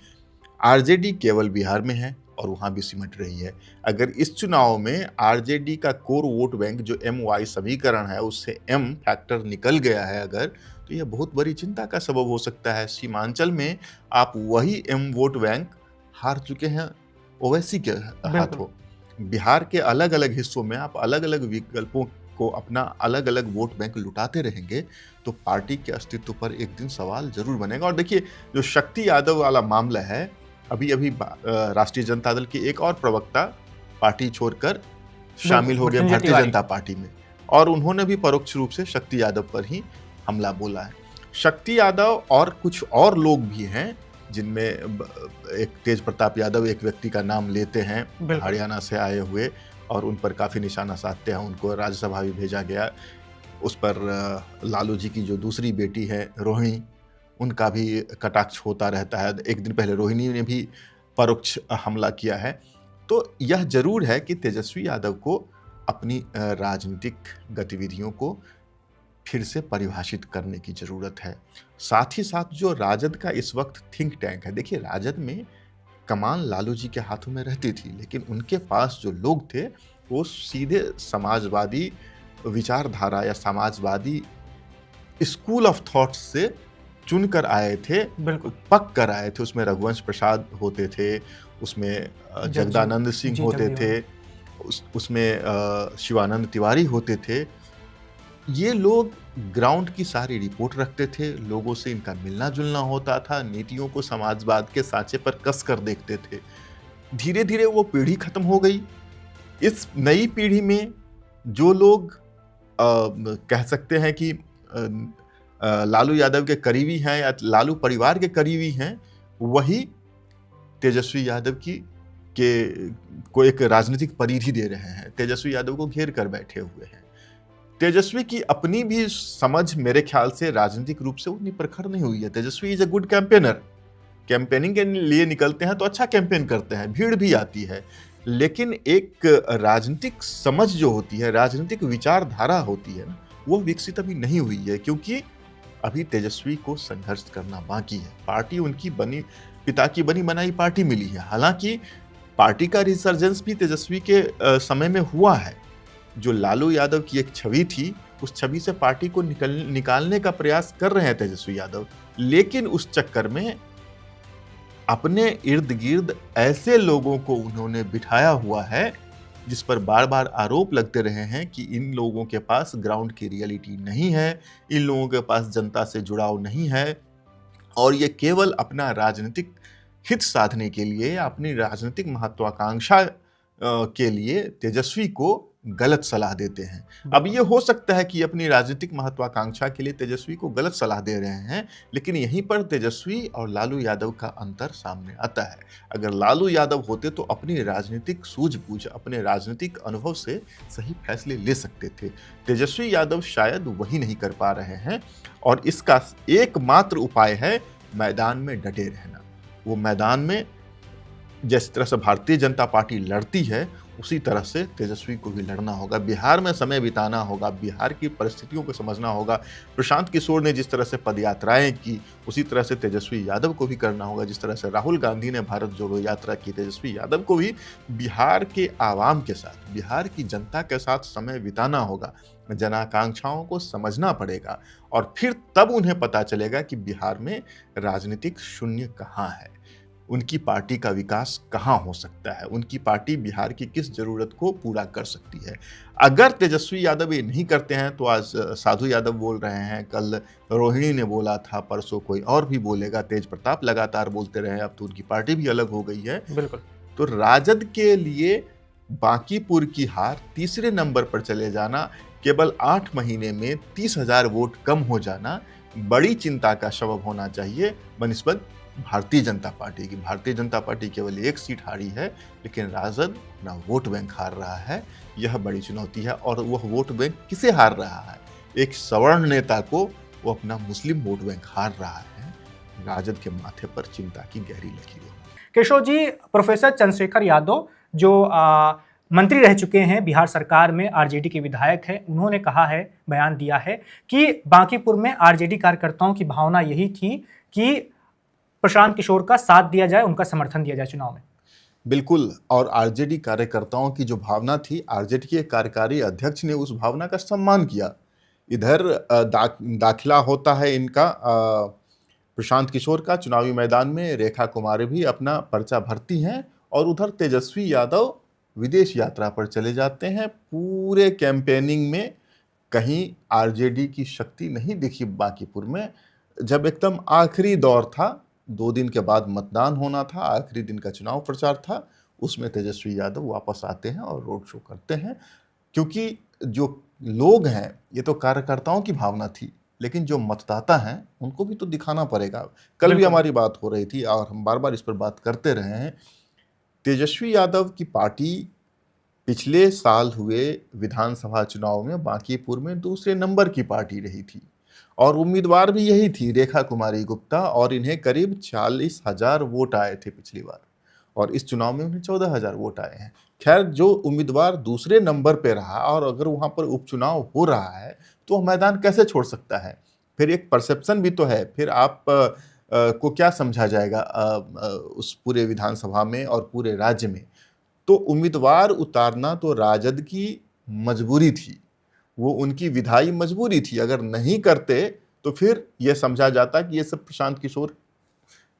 Speaker 2: आरजेडी केवल बिहार में है और वहाँ भी सिमट रही है। अगर इस चुनाव में आरजेडी का कोर वोट बैंक जो MY समीकरण है उससे M फैक्टर निकल गया है अगर, तो यह बहुत बड़ी चिंता का सबब हो सकता है। सीमांचल में आप वही M वोट बैंक हार चुके हैं ओवैसी के हाथों। बिहार के अलग अलग हिस्सों में आप अलग अलग विकल्पों को अपना अलग अलग वोट बैंक लुटाते रहेंगे तो पार्टी के अस्तित्व पर एक दिन सवाल जरूर बनेगा। और देखिए, जो शक्ति यादव वाला मामला है, अभी राष्ट्रीय जनता दल के एक और प्रवक्ता पार्टी छोड़कर शामिल हो गए भारतीय जनता पार्टी में, और उन्होंने भी परोक्ष रूप से शक्ति यादव पर ही हमला बोला है। शक्ति यादव और कुछ और लोग भी हैं, जिनमें एक तेज प्रताप यादव एक व्यक्ति का नाम लेते हैं, हरियाणा से आए हुए, और उन पर काफ़ी निशाना साधते हैं। उनको राज्यसभा भी भेजा गया। उस पर लालू जी की जो दूसरी बेटी है रोहिणी, उनका भी कटाक्ष होता रहता है। एक दिन पहले रोहिणी ने भी परोक्ष हमला किया है। तो यह जरूर है कि तेजस्वी यादव को अपनी राजनीतिक गतिविधियों को फिर से परिभाषित करने की ज़रूरत है। साथ ही साथ जो राजद का इस वक्त थिंक टैंक है, देखिए राजद में कमान लालू जी के हाथों में रहती थी, लेकिन उनके पास जो लोग थे वो सीधे समाजवादी विचारधारा या समाजवादी स्कूल ऑफ थॉट्स से चुनकर आए थे, पक कर आए थे। उसमें रघुवंश प्रसाद होते थे, उसमें जगदानंद सिंह होते थे, उसमें शिवानंद तिवारी होते थे। ये लोग ग्राउंड की सारी रिपोर्ट रखते थे, लोगों से इनका मिलना जुलना होता था, नीतियों को समाजवाद के सांचे पर कस कर देखते थे। धीरे धीरे वो पीढ़ी खत्म हो गई। इस नई पीढ़ी में जो लोग कह सकते हैं कि लालू यादव के करीबी हैं या लालू परिवार के करीबी हैं, वही तेजस्वी यादव को एक राजनीतिक परिधि दे रहे हैं, तेजस्वी यादव को घेर कर बैठे हुए हैं। तेजस्वी की अपनी भी समझ मेरे ख्याल से राजनीतिक रूप से उतनी प्रखर नहीं हुई है। Tejashwi is a good campaigner, campaigning के लिए निकलते हैं तो अच्छा कैंपेन करते हैं, भीड़ भी आती है, लेकिन एक राजनीतिक समझ जो होती है, राजनीतिक विचारधारा होती है ना, वो विकसित अभी नहीं हुई है, क्योंकि अभी तेजस्वी को संघर्ष करना बाकी है। पार्टी उनकी पिता की बनी बनाई पार्टी मिली है। हालांकि पार्टी का रिसर्जेंस भी तेजस्वी के समय में हुआ है। जो लालू यादव की एक छवि थी, उस छवि से पार्टी को निकालने का प्रयास कर रहे हैं तेजस्वी यादव, लेकिन उस चक्कर में अपने इर्द गिर्द ऐसे लोगों को उन्होंने बिठाया हुआ है जिस पर बार बार आरोप लगते रहे हैं कि इन लोगों के पास ग्राउंड की रियलिटी नहीं है, इन लोगों के पास जनता से जुड़ाव नहीं है, और ये केवल अपना राजनीतिक हित साधने के लिए, अपनी राजनीतिक महत्वाकांक्षा के लिए तेजस्वी को गलत सलाह देते हैं। अब ये हो सकता है कि अपनी राजनीतिक महत्वाकांक्षा के लिए तेजस्वी को गलत सलाह दे रहे हैं, लेकिन यहीं पर तेजस्वी और लालू यादव का अंतर सामने आता है। अगर लालू यादव होते तो अपनी राजनीतिक सूझबूझ, अपने राजनीतिक अनुभव से सही फैसले ले सकते थे। तेजस्वी यादव शायद वही नहीं कर पा रहे हैं, और इसका एकमात्र उपाय है मैदान में डटे रहना। वो मैदान में जिस तरह से भारतीय जनता पार्टी लड़ती है, उसी तरह से तेजस्वी को भी लड़ना होगा। बिहार में समय बिताना होगा, बिहार की परिस्थितियों को समझना होगा। प्रशांत किशोर ने जिस तरह से पदयात्राएं की, उसी तरह से तेजस्वी यादव को भी करना होगा। जिस तरह से राहुल गांधी ने भारत जोड़ो यात्रा की, तेजस्वी यादव को भी बिहार के आवाम के साथ, बिहार की जनता के साथ समय बिताना होगा। जनाकांक्षाओं को समझना पड़ेगा, और फिर तब उन्हें पता चलेगा कि बिहार में राजनीतिक शून्य कहाँ है, उनकी पार्टी का विकास कहाँ हो सकता है, उनकी पार्टी बिहार की किस जरूरत को पूरा कर सकती है। अगर तेजस्वी यादव ये नहीं करते हैं तो आज साधु यादव बोल रहे हैं, कल रोहिणी ने बोला था, परसों कोई और भी बोलेगा, तेज प्रताप लगातार बोलते रहे, अब तो उनकी पार्टी भी अलग हो गई है।
Speaker 1: बिल्कुल।
Speaker 2: तो राजद के लिए बांकीपुर की हार, तीसरे नंबर पर चले जाना, केवल 8 महीने में 30,000 वोट कम हो जाना बड़ी चिंता का सबब होना चाहिए बनिस्बत भारतीय जनता पार्टी की। भारतीय जनता पार्टी केवल 1 सीट हारी है, लेकिन राजद अपना वोट बैंक हार रहा है। यह बड़ी चुनौती है, और वह वोट बैंक किसे हार रहा है? एक सवर्ण नेता को वो अपना मुस्लिम वोट बैंक हार रहा है। राजद के माथे पर चिंता की गहरी लकीर है।
Speaker 1: केशव जी, प्रोफेसर चंद्रशेखर यादव जो मंत्री रह चुके हैं बिहार सरकार में, आरजेडी के विधायक हैं, उन्होंने कहा है, बयान दिया है कि बांकीपुर में आरजेडी कार्यकर्ताओं की भावना यही थी कि प्रशांत किशोर का साथ दिया जाए, उनका समर्थन दिया जाए चुनाव में।
Speaker 2: बिल्कुल, और आरजेडी कार्यकर्ताओं की जो भावना थी, आरजेडी के कार्यकारी अध्यक्ष ने उस भावना का सम्मान किया। इधर दाखिला होता है इनका प्रशांत किशोर का चुनावी मैदान में, रेखा कुमारी भी अपना पर्चा भरती हैं, और उधर तेजस्वी यादव विदेश यात्रा पर चले जाते हैं। पूरे कैंपेनिंग में कहीं आरजेडी की शक्ति नहीं दिखी बांकीपुर में। जब एकदम आखिरी दौर था, 2 दिन के बाद मतदान होना था, आखिरी दिन का चुनाव प्रचार था, उसमें तेजस्वी यादव वापस आते हैं और रोड शो करते हैं। क्योंकि जो लोग हैं, ये तो कार्यकर्ताओं की भावना थी, लेकिन जो मतदाता हैं उनको भी तो दिखाना पड़ेगा। कल भी हमारी बात हो रही थी, और हम बार बार इस पर बात करते रहे हैं। तेजस्वी यादव की पार्टी पिछले साल हुए विधानसभा चुनाव में बांकीपुर में दूसरे नंबर की पार्टी रही थी, और उम्मीदवार भी यही थी, रेखा कुमारी गुप्ता, और इन्हें करीब 40,000 वोट आए थे पिछली बार, और इस चुनाव में उन्हें 14,000 वोट आए हैं। खैर, जो उम्मीदवार दूसरे नंबर पे रहा, और अगर वहां पर उपचुनाव हो रहा है तो वह मैदान कैसे छोड़ सकता है? फिर एक परसेप्शन भी तो है, फिर आप को क्या समझा जाएगा उस पूरे विधानसभा में और पूरे राज्य में? तो उम्मीदवार उतारना तो राजद की मजबूरी थी, वो उनकी विधायी मजबूरी थी। अगर नहीं करते तो फिर यह समझा जाता कि ये सब प्रशांत किशोर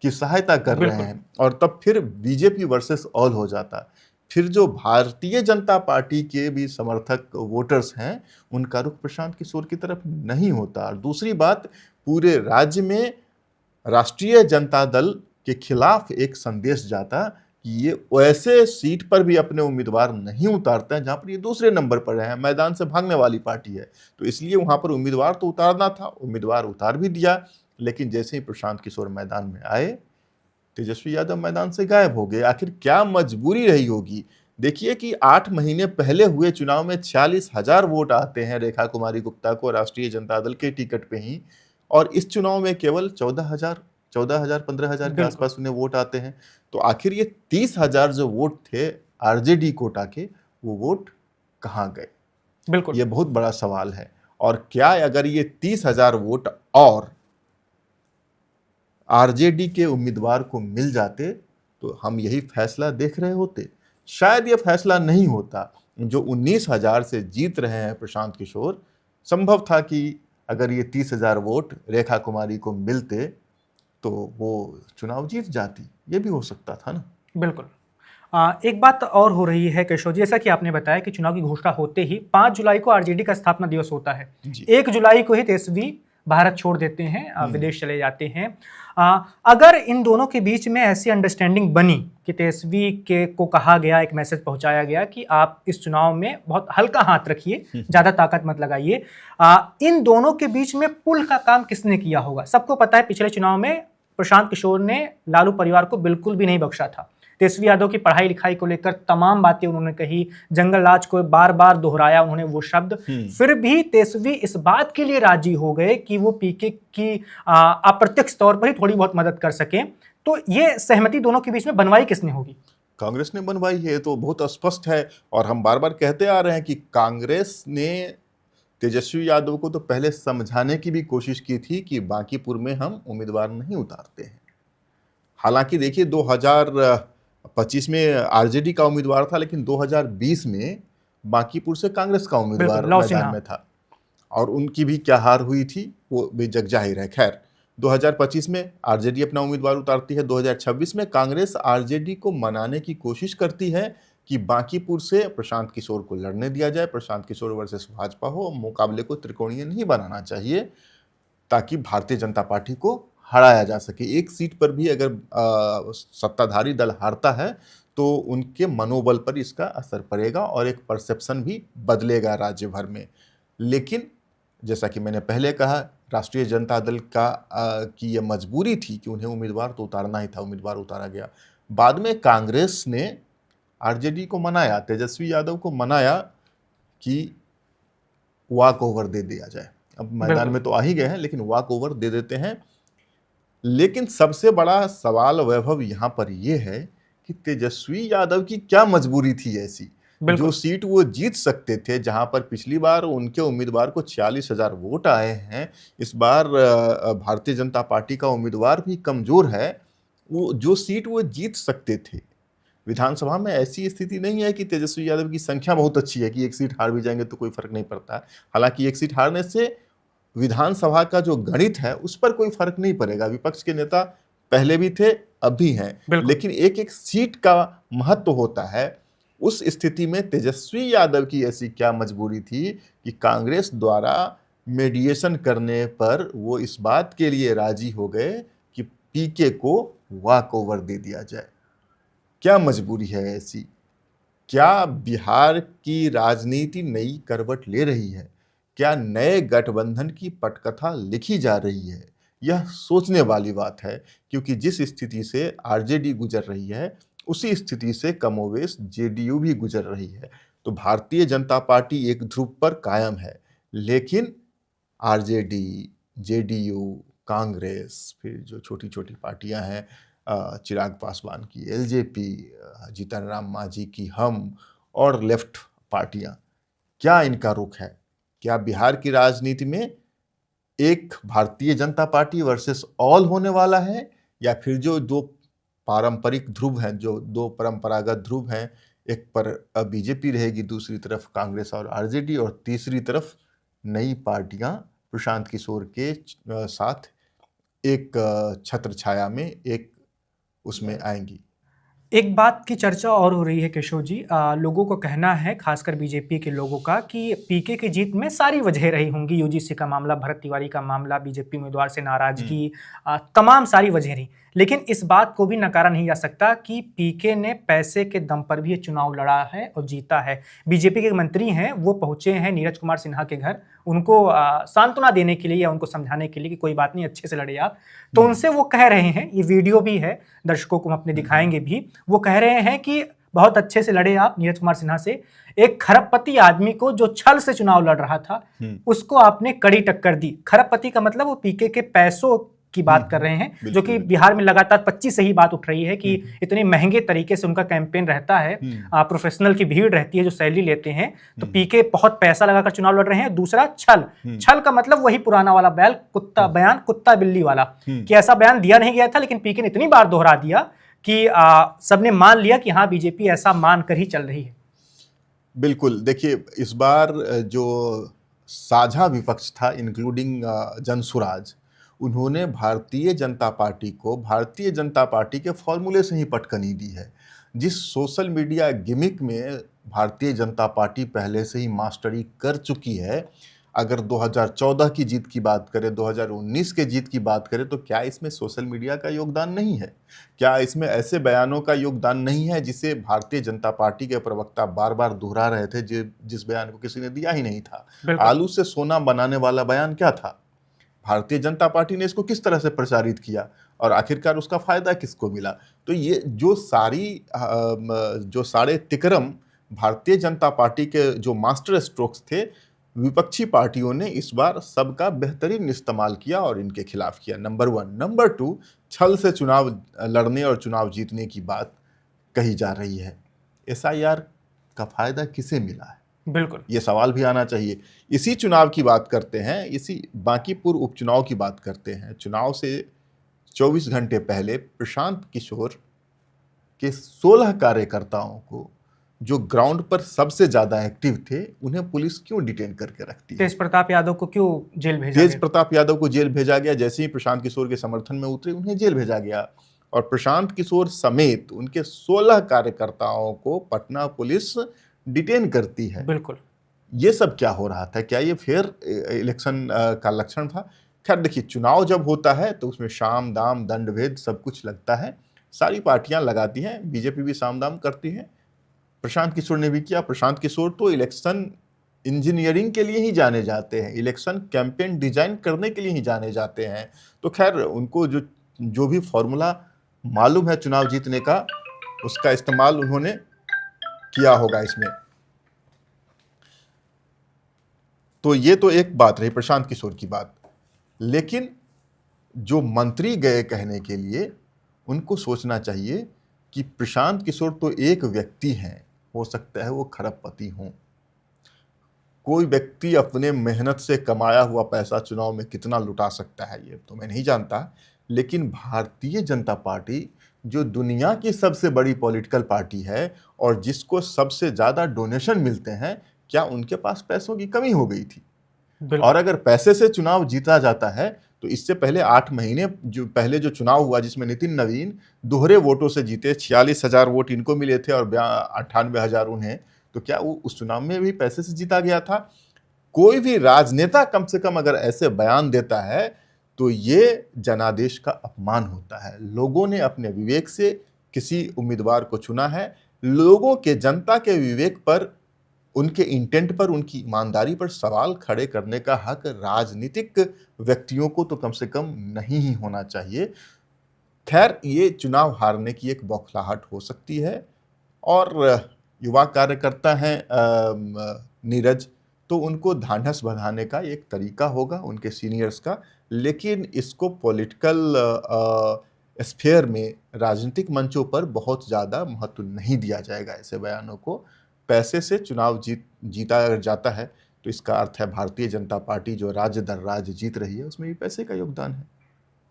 Speaker 2: की सहायता कर रहे हैं, और तब फिर बीजेपी वर्सेस ऑल हो जाता। फिर जो भारतीय जनता पार्टी के भी समर्थक वोटर्स हैं, उनका रुख प्रशांत किशोर की तरफ नहीं होता। और दूसरी बात, पूरे राज्य में राष्ट्रीय जनता दल के खिलाफ एक संदेश जाता कि ये वैसे सीट पर भी अपने उम्मीदवार नहीं उतारते हैं जहां पर ये दूसरे नंबर पर रहे हैं, मैदान से भागने वाली पार्टी है। तो इसलिए वहां पर उम्मीदवार तो उतारना था, उम्मीदवार उतार भी दिया, लेकिन जैसे ही प्रशांत किशोर मैदान में आए, तेजस्वी यादव मैदान से गायब हो गए। आखिर क्या मजबूरी रही होगी? देखिए कि 8 महीने पहले हुए चुनाव में 40,000 वोट आते हैं रेखा कुमारी गुप्ता को राष्ट्रीय जनता दल के टिकट पे ही, और इस चुनाव में केवल 15,000 के आसपास उन्हें वोट आते हैं। तो आखिर ये 30,000 जो वोट थे आरजेडी कोटा के, वो वोट कहाँ गए?
Speaker 1: बिल्कुल,
Speaker 2: ये बहुत बड़ा सवाल है। और क्या अगर ये 30,000 वोट और आरजेडी के उम्मीदवार को मिल जाते तो हम यही फैसला देख रहे होते? शायद ये फैसला नहीं होता। जो 19,000 से जीत रहे हैं प्रशांत किशोर, संभव था कि अगर ये 30,000 वोट रेखा कुमारी को मिलते तो वो चुनाव जीत जाती। ये भी हो सकता था ना।
Speaker 1: बिल्कुल। एक बात और हो रही है केशव जी, जैसा कि आपने बताया कि चुनाव की घोषणा होते ही 5 जुलाई को आरजेडी का स्थापना दिवस होता है, 1 जुलाई को ही तेजस्वी भारत छोड़ देते हैं, विदेश चले जाते हैं। अगर इन दोनों के बीच में ऐसी अंडरस्टैंडिंग बनी कि तेजस्वी के को कहा गया, एक मैसेज पहुंचाया गया कि आप इस चुनाव में बहुत हल्का हाथ रखिए, ज्यादा ताकत मत लगाइए, इन दोनों के बीच में पुल का काम किसने किया होगा? सबको पता है पिछले चुनाव में प्रशांत किशोर ने लालू परिवार को बिल्कुल भी नहीं बख्शा था। तेजस्वी यादव की पढ़ाई लिखाई को लेकर तमाम बातें उन्होंने कही, जंगल राज को बार बार दोहराया उन्होंने वो शब्द। फिर भी तेजस्वी इस बात के लिए राजी हो गए कि वो पीके की अप्रत्यक्ष तौर पर ही थोड़ी बहुत मदद कर सके। तो ये सहमति दोनों के बीच में बनवाई किसने होगी?
Speaker 2: कांग्रेस ने बनवाई है, तो बहुत स्पष्ट है। और हम बार बार कहते आ रहे हैं कि कांग्रेस ने तेजस्वी यादव को तो पहले समझाने की भी कोशिश की थी कि बांकीपुर में हम उम्मीदवार नहीं उतारते हैं। हालांकि देखिए 2025 में आरजेडी का उम्मीदवार था, लेकिन 2020 में बांकीपुर से कांग्रेस का उम्मीदवार मैदान में था और उनकी भी क्या हार हुई थी वो भी जग जाहिर है। खैर 2025 में आरजेडी अपना उम्मीदवार उतारती है, 2026 में कांग्रेस आरजेडी को मनाने की कोशिश करती है कि बांकीपुर से प्रशांत किशोर को लड़ने दिया जाए, प्रशांत किशोर वर्सेस भाजपा हो, मुकाबले को त्रिकोणीय नहीं बनाना चाहिए ताकि भारतीय जनता पार्टी को हराया जा सके। एक सीट पर भी अगर सत्ताधारी दल हारता है तो उनके मनोबल पर इसका असर पड़ेगा और एक परसेप्शन भी बदलेगा राज्य भर में। लेकिन जैसा कि मैंने पहले कहा, राष्ट्रीय जनता दल की ये मजबूरी थी कि उन्हें उम्मीदवार तो उतारना ही था, उम्मीदवार उतारा गया। बाद में कांग्रेस ने आरजेडी को मनाया, तेजस्वी यादव को मनाया कि वॉक ओवर दे दिया जाए। अब मैदान में तो आ ही गए हैं, लेकिन वॉक ओवर दे देते हैं। लेकिन सबसे बड़ा सवाल वैभव यहाँ पर यह है कि तेजस्वी यादव की क्या मजबूरी थी ऐसी जो सीट वो जीत सकते थे, जहां पर पिछली बार उनके उम्मीदवार को 46,000 वोट आए हैं। इस बार भारतीय जनता पार्टी का उम्मीदवार भी कमजोर है। वो जो सीट वो जीत सकते थे, विधानसभा में ऐसी स्थिति नहीं है कि तेजस्वी यादव की संख्या बहुत अच्छी है कि एक सीट हार भी जाएंगे तो कोई फर्क नहीं पड़ता। हालांकि एक सीट हारने से विधानसभा का जो गणित है उस पर कोई फर्क नहीं पड़ेगा। विपक्ष के नेता पहले भी थे, अब भी हैं, लेकिन एक एक सीट का महत्व होता है। उस स्थिति में तेजस्वी यादव की ऐसी क्या मजबूरी थी कि कांग्रेस द्वारा मीडिएशन करने पर वो इस बात के लिए राजी हो गए कि पीके को वॉक ओवर दे दिया जाए। क्या मजबूरी है ऐसी? क्या बिहार की राजनीति नई करवट ले रही है? क्या नए गठबंधन की पटकथा लिखी जा रही है? यह सोचने वाली बात है, क्योंकि जिस स्थिति से आरजेडी गुजर रही है उसी स्थिति से कमोवेश जेडीयू भी गुजर रही है। तो भारतीय जनता पार्टी एक ध्रुव पर कायम है, लेकिन आरजेडी, जेडीयू, कांग्रेस, फिर जो छोटी छोटी पार्टियां हैं, चिराग पासवान की एलजेपी, जीतन राम मांझी की हम, और लेफ्ट पार्टियां, क्या इनका रुख है? क्या बिहार की राजनीति में एक Bharatiya Janata party versus all होने वाला है, या फिर जो दो पारंपरिक ध्रुव हैं, जो दो परंपरागत ध्रुव हैं, एक पर बीजेपी रहेगी, दूसरी तरफ कांग्रेस और आरजेडी, और तीसरी तरफ नई पार्टियां प्रशांत किशोर के साथ एक छत्र छाया में एक उसमें आएंगी?
Speaker 1: एक बात की चर्चा और हो रही है केशव जी, लोगों को कहना है, खासकर बीजेपी के लोगों का, कि पीके की जीत में सारी वजह रही होंगी। यूजीसी का मामला, भरत तिवारी का मामला, बीजेपी उम्मीदवार से नाराजगी, तमाम सारी वजह रही। लेकिन इस बात को भी नकारा नहीं जा सकता कि पीके ने पैसे के दम पर भी ये चुनाव लड़ा है और जीता है। बीजेपी के मंत्री हैं, वो पहुंचे हैं नीरज कुमार सिन्हा के घर, उनको सांत्वना देने के लिए या उनको समझाने के लिए कि कोई बात नहीं, अच्छे से लड़े आप। तो उनसे वो कह रहे हैं, ये वीडियो भी है, दर्शकों को हम अपने दिखाएंगे भी, वो कह रहे हैं कि बहुत अच्छे से लड़े आप नीरज कुमार सिन्हा से। एक खरबपति आदमी को जो छल से चुनाव लड़ रहा था उसको आपने कड़ी टक्कर दी। खरबपति का मतलब वो पीके के पैसों की बात कर रहे हैं, जो कि बिहार में लगातार 25 से ही बात उठ रही है कि इतने महंगे तरीके से उनका कैंपेन रहता है, प्रोफेशनल की भीड़ रहती है जो सैलरी लेते हैं, तो पीके बहुत पैसा लगाकर चुनाव लड़ रहे हैं। दूसरा छल, छल का मतलब वही पुराना वाला बयान कुत्ता बिल्ली वाला, कि ऐसा बयान दिया नहीं गया था, लेकिन पीके ने इतनी बार दोहरा दिया कि सबने मान लिया कि हाँ बीजेपी ऐसा मानकर ही चल रही है।
Speaker 2: बिल्कुल, देखिए इस बार जो साझा विपक्ष था, इंक्लूडिंग जनसुराज, उन्होंने भारतीय जनता पार्टी को भारतीय जनता पार्टी के फॉर्मूले से ही पटकनी दी है। जिस सोशल मीडिया गिमिक में भारतीय जनता पार्टी पहले से ही मास्टरी कर चुकी है, अगर 2014 की जीत की बात करें, 2019 के जीत की बात करें, तो क्या इसमें सोशल मीडिया का योगदान नहीं है? क्या इसमें ऐसे बयानों का योगदान नहीं है जिसे भारतीय जनता पार्टी के प्रवक्ता बार-बार दोहरा रहे थे, जिस बयान को किसी ने दिया ही नहीं था?
Speaker 1: बिल्कुल।
Speaker 2: आलू से सोना बनाने वाला बयान क्या था? भारतीय जनता पार्टी ने इसको किस तरह से प्रचारित किया और आखिरकार उसका फायदा किसको मिला? तो ये जो सारे तिकरम भारतीय जनता पार्टी के जो मास्टर स्ट्रोक्स थे, विपक्षी पार्टियों ने इस बार सबका बेहतरीन इस्तेमाल किया और इनके खिलाफ किया। नंबर 1। नंबर 2, छल से चुनाव लड़ने और चुनाव जीतने की बात कही जा रही है। एसआईआर का फायदा किसे मिला है?
Speaker 1: बिल्कुल।
Speaker 2: ये सवाल भी आना चाहिए। इसी चुनाव की बात करते हैं, इसी बांकीपुर उपचुनाव की बात करते हैं। चुनाव से 24 घंटे पहले प्रशांत किशोर के 16 कार्यकर्ताओं को, जो ग्राउंड पर सबसे ज्यादा एक्टिव थे, उन्हें पुलिस क्यों डिटेन करके रखती है?
Speaker 1: तेज प्रताप यादव को क्यों जेल भेजा
Speaker 2: तेज
Speaker 1: गया?
Speaker 2: प्रताप यादव को जेल भेजा गया। जैसे ही प्रशांत किशोर के समर्थन में उतरे, उन्हें जेल भेजा गया और प्रशांत किशोर समेत उनके 16 कार्यकर्ताओं को पटना पुलिस डिटेन करती है।
Speaker 1: बिल्कुल।
Speaker 2: ये सब क्या हो रहा था? क्या ये फेयर इलेक्शन का लक्षण था? खैर देखिए, चुनाव जब होता है तो उसमें साम दाम दंड भेद सब कुछ लगता है। सारी पार्टियां लगाती हैं, बीजेपी भी साम दाम करती है, प्रशांत किशोर ने भी किया। प्रशांत किशोर तो इलेक्शन इंजीनियरिंग के लिए ही जाने जाते हैं, इलेक्शन कैंपेन डिजाइन करने के लिए ही जाने जाते हैं। तो खैर उनको जो भी फॉर्मूला मालूम है चुनाव जीतने का, उसका इस्तेमाल उन्होंने किया होगा इसमें। तो ये तो एक बात रही प्रशांत किशोर की बात। लेकिन जो मंत्री गए कहने के लिए, उनको सोचना चाहिए कि प्रशांत किशोर तो एक व्यक्ति हैं, हो सकता है वो खरबपति हों। कोई व्यक्ति अपने मेहनत से कमाया हुआ पैसा चुनाव में कितना लुटा सकता है, ये तो मैं नहीं जानता। लेकिन भारतीय जनता पार्टी, जो दुनिया की सबसे बड़ी पॉलिटिकल पार्टी है और जिसको सबसे ज़्यादा डोनेशन मिलते हैं, क्या उनके पास पैसों की कमी हो गई थी? और अगर पैसे से चुनाव जीता जाता है, तो इससे पहले 8 महीने जो पहले जो चुनाव हुआ, जिसमें नितिन नवीन दोहरे वोटों से जीते, 46,000 वोट इनको मिले थे और 98,000 उन्हें, तो क्या वो उस चुनाव में भी पैसे से जीता गया था? कोई भी राजनेता कम से कम अगर ऐसे बयान देता है, तो ये जनादेश का अपमान होता है। लोगों ने अपने विवेक से किसी उम्मीदवार को चुना है। लोगों के, जनता के विवेक पर, उनके इंटेंट पर, उनकी ईमानदारी पर सवाल खड़े करने का हक राजनीतिक व्यक्तियों को तो कम से कम नहीं ही होना चाहिए। खैर, ये चुनाव हारने की एक बौखलाहट हो सकती है और युवा कार्यकर्ता हैं नीरज, तो उनको ढांढस बंधाने का एक तरीका होगा उनके सीनियर्स का। लेकिन इसको पॉलिटिकल स्फेयर में, राजनीतिक मंचों पर बहुत ज़्यादा महत्व नहीं दिया जाएगा ऐसे बयानों को। पैसे से चुनाव जीता अगर जाता है, तो इसका अर्थ है भारतीय जनता पार्टी जो राज्य दर राज्य जीत रही है, उसमें भी पैसे का योगदान है।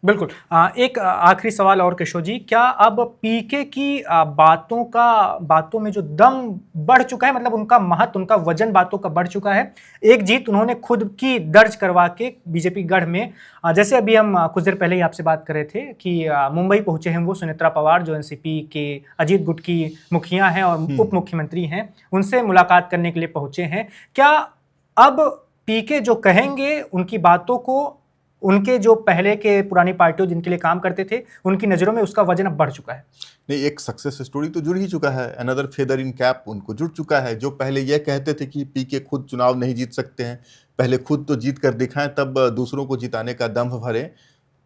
Speaker 1: बिल्कुल। एक आखिरी सवाल और किशोर जी, क्या अब पीके की बातों में जो दम बढ़ चुका है, मतलब उनका महत्व, उनका वजन बातों का बढ़ चुका है? एक जीत उन्होंने खुद की दर्ज करवा के बीजेपी गढ़ में, जैसे अभी हम कुछ देर पहले ही आपसे बात कर रहे थे कि मुंबई पहुंचे हैं वो सुनेत्रा पवार, जो एनसीपी के अजीत गुट की मुखिया हैं और उप मुख्यमंत्री हैं, उनसे मुलाकात करने के लिए पहुंचे हैं। क्या अब पीके जो कहेंगे, उनकी बातों को, उनके जो पहले के पुरानी पार्टियों जिनके लिए काम करते थे, उनकी नज़रों में उसका वजन अब बढ़ चुका है?
Speaker 2: नहीं, एक सक्सेस स्टोरी तो जुड़ ही चुका है, अनदर फेदर इन कैप उनको जुड़ चुका है। जो पहले ये कहते थे कि पीके खुद चुनाव नहीं जीत सकते हैं, पहले खुद तो जीत कर दिखाएं तब दूसरों को जिताने का दम्भ भरें,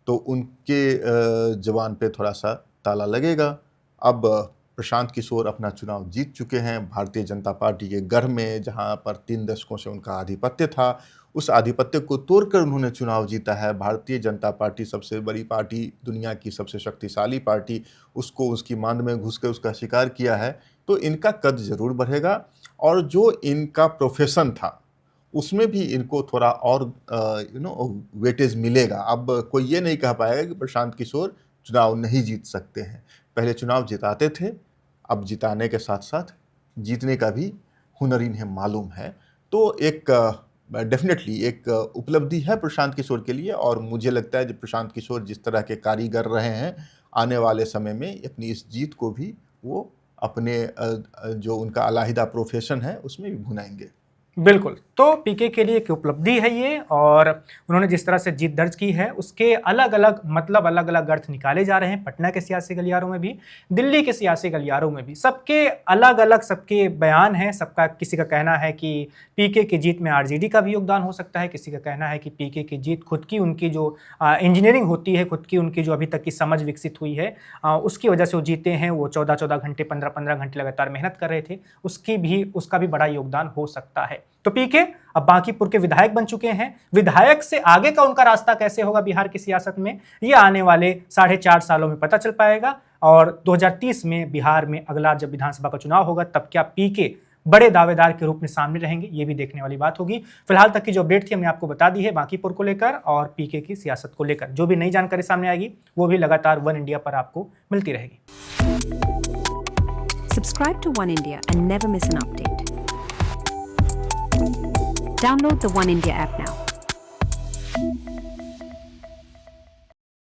Speaker 2: तो उनके जवान पे थोड़ा सा ताला लगेगा। अब प्रशांत किशोर अपना चुनाव जीत चुके हैं भारतीय जनता पार्टी के गढ़ में, जहां पर 3 दशकों से उनका आधिपत्य था। उस आधिपत्य को तोड़कर उन्होंने चुनाव जीता है। भारतीय जनता पार्टी सबसे बड़ी पार्टी, दुनिया की सबसे शक्तिशाली पार्टी, उसको उसकी मांद में घुसकर उसका शिकार किया है। तो इनका कद जरूर बढ़ेगा और जो इनका प्रोफेशन था, उसमें भी इनको थोड़ा और वेटेज मिलेगा। अब कोई ये नहीं कह पाएगा कि प्रशांत किशोर चुनाव नहीं जीत सकते हैं। पहले चुनाव जिताते थे, अब जिताने के साथ साथ जीतने का भी हुनर इन्हें मालूम है। तो एक डेफिनेटली एक उपलब्धि है प्रशांत किशोर के लिए, और मुझे लगता है कि प्रशांत किशोर जिस तरह के कारीगर रहे हैं, आने वाले समय में अपनी इस जीत को भी वो अपने जो उनका अलहिदा प्रोफेशन है उसमें भी भुनाएंगे।
Speaker 1: बिल्कुल, तो पीके के लिए एक उपलब्धि है ये, और उन्होंने जिस तरह से जीत दर्ज की है उसके अलग-अलग मतलब अलग-अलग अर्थ निकाले जा रहे हैं। पटना के सियासी गलियारों में भी, दिल्ली के सियासी गलियारों में भी, सबके अलग-अलग सबके बयान हैं। सबका किसी का कहना है कि पीके की जीत में आरजेडी का भी योगदान हो सकता है, किसी का कहना है कि पीके की जीत खुद की उनकी जो इंजीनियरिंग होती है, खुद की उनकी जो अभी तक की समझ विकसित हुई है उसकी वजह से वो जीते हैं। वो 14-14 घंटे, 15-15 घंटे लगातार मेहनत कर रहे थे, उसका भी बड़ा योगदान हो सकता है। तो पीके अब बांकीपुर के विधायक बन चुके हैं। विधायक से आगे का उनका रास्ता कैसे होगा बिहार की सियासत में, ये आने वाले 4.5 सालों में पता चल पाएगा। और 2030 में बिहार में अगला जब विधानसभा का चुनाव होगा तब क्या पीके बड़े दावेदार के रूप में सामने रहेंगे, ये भी देखने वाली बात होगी। फिलहाल तक की जो अपडेट थी हमने आपको बता दी है बांकीपुर को लेकर और पीके की सियासत को लेकर। जो भी नई जानकारी सामने आएगी वो भी लगातार वन इंडिया पर आपको मिलती रहेगी।
Speaker 3: Subscribe to One India and never miss an update. Download the One India app now.